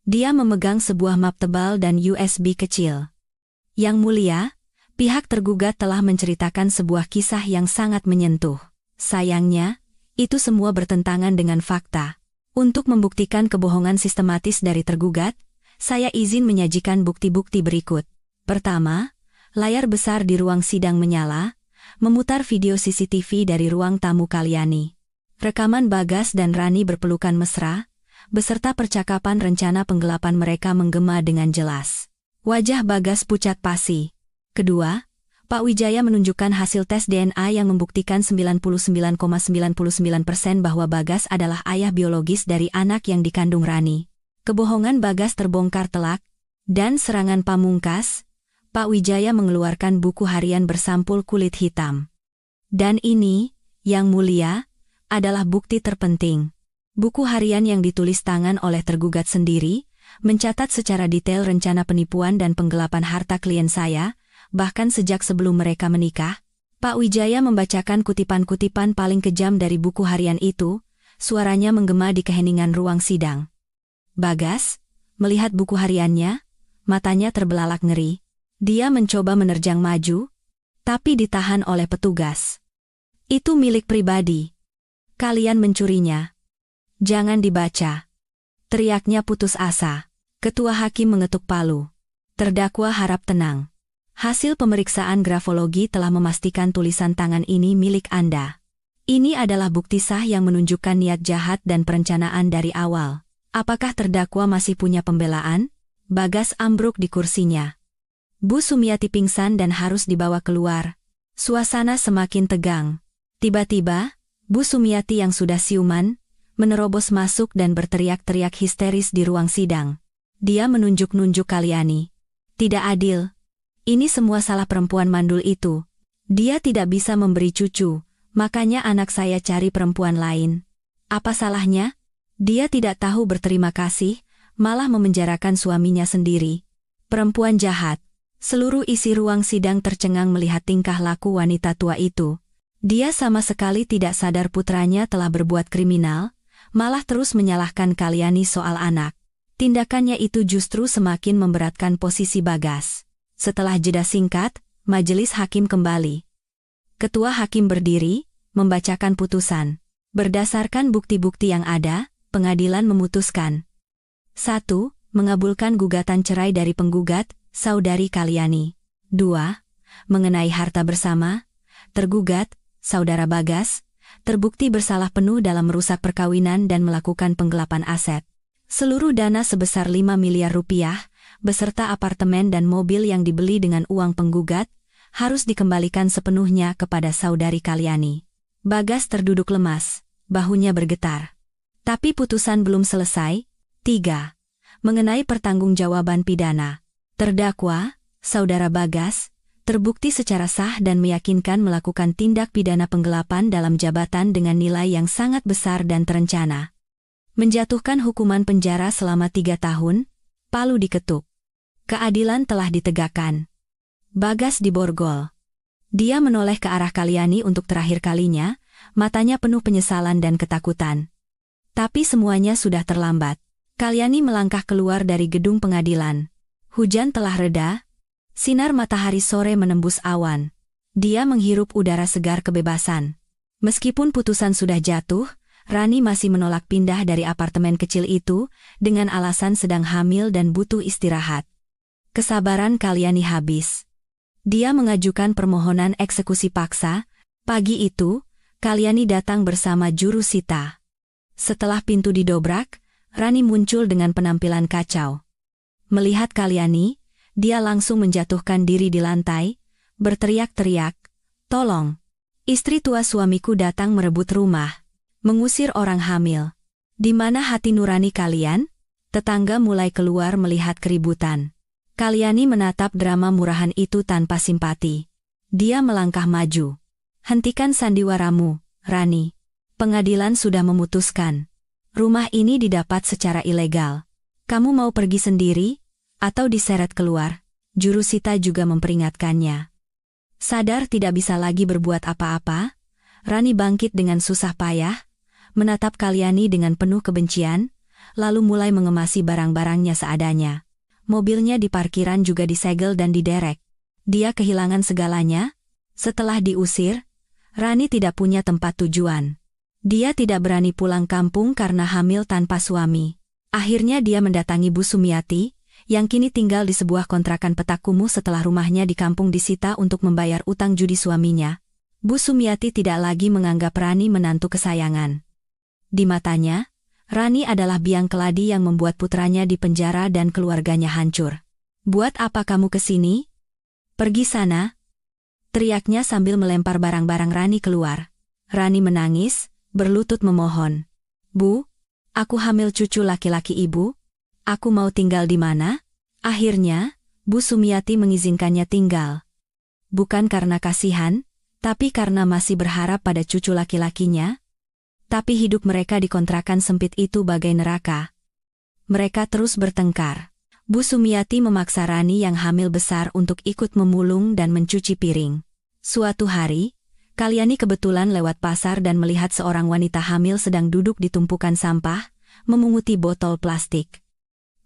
Dia memegang sebuah map tebal dan USB kecil. Yang mulia, pihak tergugat telah menceritakan sebuah kisah yang sangat menyentuh. Sayangnya, itu semua bertentangan dengan fakta. Untuk membuktikan kebohongan sistematis dari tergugat, saya izin menyajikan bukti-bukti berikut. Pertama, layar besar di ruang sidang menyala, memutar video CCTV dari ruang tamu Kalyani. Rekaman Bagas dan Rani berpelukan mesra, beserta percakapan rencana penggelapan mereka menggema dengan jelas. Wajah Bagas pucat pasi. Kedua, Pak Wijaya menunjukkan hasil tes DNA yang membuktikan 99,99% bahwa Bagas adalah ayah biologis dari anak yang dikandung Rani. Kebohongan Bagas terbongkar telak, dan serangan pamungkas, Pak Wijaya mengeluarkan buku harian bersampul kulit hitam. Dan ini, Yang Mulia, adalah bukti terpenting. Buku harian yang ditulis tangan oleh tergugat sendiri, mencatat secara detail rencana penipuan dan penggelapan harta klien saya, bahkan sejak sebelum mereka menikah. Pak Wijaya membacakan kutipan-kutipan paling kejam dari buku harian itu, suaranya menggema di keheningan ruang sidang. Bagas, melihat buku hariannya, matanya terbelalak ngeri. Dia mencoba menerjang maju, tapi ditahan oleh petugas. Itu milik pribadi. Kalian mencurinya. Jangan dibaca. Teriaknya putus asa. Ketua hakim mengetuk palu. Terdakwa harap tenang. Hasil pemeriksaan grafologi telah memastikan tulisan tangan ini milik Anda. Ini adalah bukti sah yang menunjukkan niat jahat dan perencanaan dari awal. Apakah terdakwa masih punya pembelaan? Bagas ambruk di kursinya. Bu Sumiati pingsan dan harus dibawa keluar. Suasana semakin tegang. Tiba-tiba, Bu Sumiati yang sudah siuman, menerobos masuk dan berteriak-teriak histeris di ruang sidang. Dia menunjuk-nunjuk Kalyani. Tidak adil. Ini semua salah perempuan mandul itu. Dia tidak bisa memberi cucu. Makanya anak saya cari perempuan lain. Apa salahnya? Dia tidak tahu berterima kasih, malah memenjarakan suaminya sendiri. Perempuan jahat. Seluruh isi ruang sidang tercengang melihat tingkah laku wanita tua itu. Dia sama sekali tidak sadar putranya telah berbuat kriminal, malah terus menyalahkan Kalyani soal anak. Tindakannya itu justru semakin memberatkan posisi Bagas. Setelah jeda singkat, majelis hakim kembali. Ketua hakim berdiri, membacakan putusan. Berdasarkan bukti-bukti yang ada, pengadilan memutuskan. 1. Mengabulkan gugatan cerai dari penggugat, Saudari Kalyani. 2. Mengenai harta bersama, tergugat, Saudara Bagas, terbukti bersalah penuh dalam merusak perkawinan dan melakukan penggelapan aset. Seluruh dana sebesar 5 miliar rupiah, beserta apartemen dan mobil yang dibeli dengan uang penggugat, harus dikembalikan sepenuhnya kepada Saudari Kalyani. Bagas terduduk lemas, bahunya bergetar. Tapi putusan belum selesai. 3. Mengenai pertanggungjawaban pidana. Terdakwa, Saudara Bagas, terbukti secara sah dan meyakinkan melakukan tindak pidana penggelapan dalam jabatan dengan nilai yang sangat besar dan terencana. Menjatuhkan hukuman penjara selama 3 tahun, palu diketuk. Keadilan telah ditegakkan. Bagas diborgol. Dia menoleh ke arah Kalyani untuk terakhir kalinya, matanya penuh penyesalan dan ketakutan. Tapi semuanya sudah terlambat. Kalyani melangkah keluar dari gedung pengadilan. Hujan telah reda, sinar matahari sore menembus awan. Dia menghirup udara segar kebebasan. Meskipun putusan sudah jatuh, Rani masih menolak pindah dari apartemen kecil itu, dengan alasan sedang hamil dan butuh istirahat. Kesabaran Kalyani habis. Dia mengajukan permohonan eksekusi paksa. Pagi itu, Kalyani datang bersama juru sita. Setelah pintu didobrak, Rani muncul dengan penampilan kacau. Melihat Kalyani, dia langsung menjatuhkan diri di lantai, berteriak-teriak, "Tolong! Istri tua suamiku datang merebut rumah, mengusir orang hamil. Di mana hati nurani kalian?" Tetangga mulai keluar melihat keributan. Kalyani menatap drama murahan itu tanpa simpati. Dia melangkah maju. "Hentikan sandiwaramu, Rani. Pengadilan sudah memutuskan. Rumah ini didapat secara ilegal. Kamu mau pergi sendiri, atau diseret keluar?" Juru sita juga memperingatkannya. Sadar tidak bisa lagi berbuat apa-apa, Rani bangkit dengan susah payah, menatap Kalyani dengan penuh kebencian, lalu mulai mengemasi barang-barangnya seadanya. Mobilnya di parkiran juga disegel dan diderek. Dia kehilangan segalanya. Setelah diusir, Rani tidak punya tempat tujuan. Dia tidak berani pulang kampung karena hamil tanpa suami. Akhirnya dia mendatangi Bu Sumiati, yang kini tinggal di sebuah kontrakan petak kumuh setelah rumahnya di kampung disita untuk membayar utang judi suaminya. Bu Sumiati tidak lagi menganggap Rani menantu kesayangan. Di matanya, Rani adalah biang keladi yang membuat putranya dipenjara dan keluarganya hancur. "Buat apa kamu kesini? Pergi sana!" teriaknya sambil melempar barang-barang Rani keluar. Rani menangis, berlutut memohon. "Bu, aku hamil cucu laki-laki ibu. Aku mau tinggal di mana?" Akhirnya, Bu Sumiati mengizinkannya tinggal. Bukan karena kasihan, tapi karena masih berharap pada cucu laki-lakinya. Tapi hidup mereka di kontrakan sempit itu bagai neraka. Mereka terus bertengkar. Bu Sumiati memaksa Rani yang hamil besar untuk ikut memulung dan mencuci piring. Suatu hari, Kalyani kebetulan lewat pasar dan melihat seorang wanita hamil sedang duduk di tumpukan sampah, memunguti botol plastik.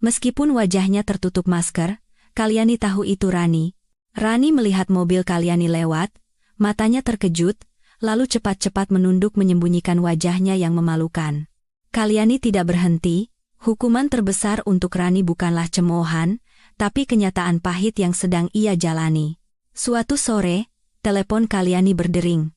Meskipun wajahnya tertutup masker, Kalyani tahu itu Rani. Rani melihat mobil Kalyani lewat, matanya terkejut, lalu cepat-cepat menunduk menyembunyikan wajahnya yang memalukan. Kalyani tidak berhenti, hukuman terbesar untuk Rani bukanlah cemoohan, tapi kenyataan pahit yang sedang ia jalani. Suatu sore, telepon Kalyani berdering.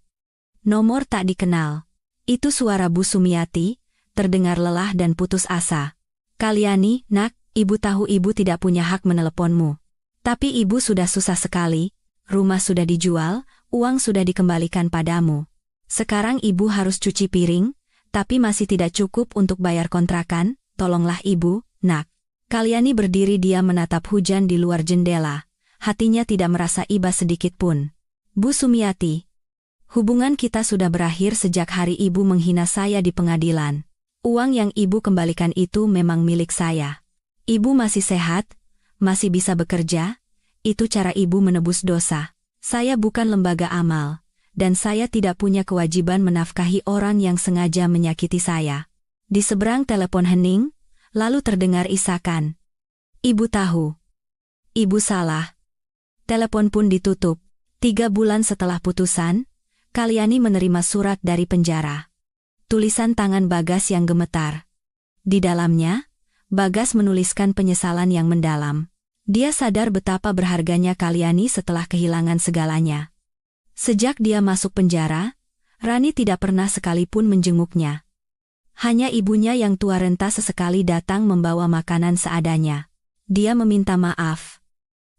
Nomor tak dikenal. Itu suara Bu Sumiati, terdengar lelah dan putus asa. Kalyani, nak, ibu tahu ibu tidak punya hak meneleponmu. Tapi ibu sudah susah sekali, rumah sudah dijual, uang sudah dikembalikan padamu. Sekarang ibu harus cuci piring, tapi masih tidak cukup untuk bayar kontrakan, tolonglah ibu, nak. Kalyani berdiri diam menatap hujan di luar jendela, hatinya tidak merasa iba sedikit pun. Bu Sumiati, hubungan kita sudah berakhir sejak hari ibu menghina saya di pengadilan. Uang yang ibu kembalikan itu memang milik saya. Ibu masih sehat, masih bisa bekerja, itu cara ibu menebus dosa. Saya bukan lembaga amal, dan saya tidak punya kewajiban menafkahi orang yang sengaja menyakiti saya. Di seberang telepon hening, lalu terdengar isakan. Ibu tahu. Ibu salah. Telepon pun ditutup. 3 bulan setelah putusan, Kalyani menerima surat dari penjara. Tulisan tangan Bagas yang gemetar. Di dalamnya, Bagas menuliskan penyesalan yang mendalam. Dia sadar betapa berharganya Kalyani setelah kehilangan segalanya. Sejak dia masuk penjara, Rani tidak pernah sekalipun menjenguknya. Hanya ibunya yang tua renta sesekali datang membawa makanan seadanya. Dia meminta maaf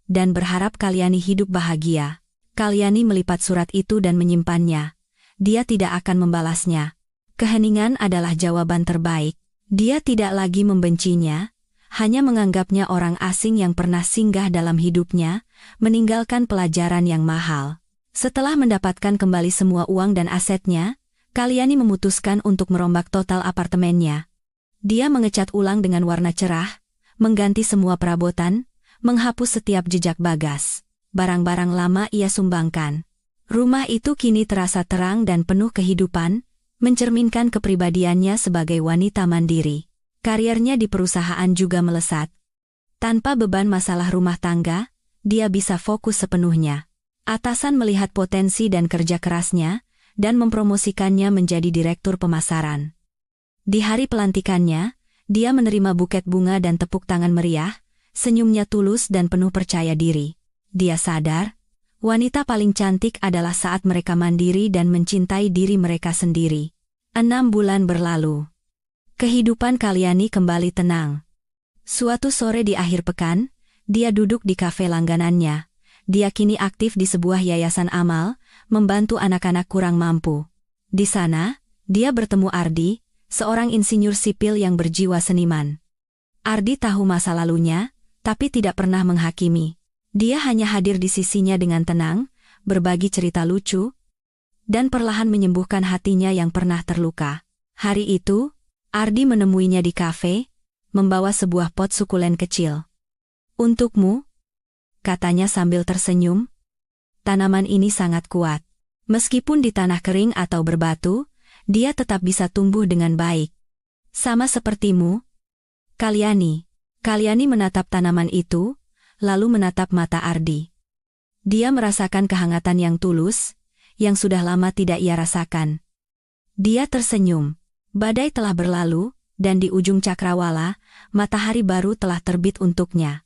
dan berharap Kalyani hidup bahagia. Kalyani melipat surat itu dan menyimpannya. Dia tidak akan membalasnya. Keheningan adalah jawaban terbaik. Dia tidak lagi membencinya, hanya menganggapnya orang asing yang pernah singgah dalam hidupnya, meninggalkan pelajaran yang mahal. Setelah mendapatkan kembali semua uang dan asetnya, Kalyani memutuskan untuk merombak total apartemennya. Dia mengecat ulang dengan warna cerah, mengganti semua perabotan, menghapus setiap jejak Bagas. Barang-barang lama ia sumbangkan. Rumah itu kini terasa terang dan penuh kehidupan, mencerminkan kepribadiannya sebagai wanita mandiri. Karirnya di perusahaan juga melesat. Tanpa beban masalah rumah tangga, dia bisa fokus sepenuhnya. Atasan melihat potensi dan kerja kerasnya, dan mempromosikannya menjadi direktur pemasaran. Di hari pelantikannya, dia menerima buket bunga dan tepuk tangan meriah, senyumnya tulus dan penuh percaya diri. Dia sadar, wanita paling cantik adalah saat mereka mandiri dan mencintai diri mereka sendiri. 6 bulan berlalu. Kehidupan Kalyani kembali tenang. Suatu sore di akhir pekan, dia duduk di kafe langganannya. Dia kini aktif di sebuah yayasan amal, membantu anak-anak kurang mampu. Di sana, dia bertemu Ardi, seorang insinyur sipil yang berjiwa seniman. Ardi tahu masa lalunya, tapi tidak pernah menghakimi. Dia hanya hadir di sisinya dengan tenang, berbagi cerita lucu, dan perlahan menyembuhkan hatinya yang pernah terluka. Hari itu, Ardi menemuinya di kafe, membawa sebuah pot sukulen kecil. "Untukmu," katanya sambil tersenyum. "Tanaman ini sangat kuat. Meskipun di tanah kering atau berbatu, dia tetap bisa tumbuh dengan baik. Sama sepertimu, Kalyani." Kalyani menatap tanaman itu, lalu menatap mata Ardi. Dia merasakan kehangatan yang tulus, yang sudah lama tidak ia rasakan. Dia tersenyum. Badai telah berlalu, dan di ujung cakrawala, matahari baru telah terbit untuknya.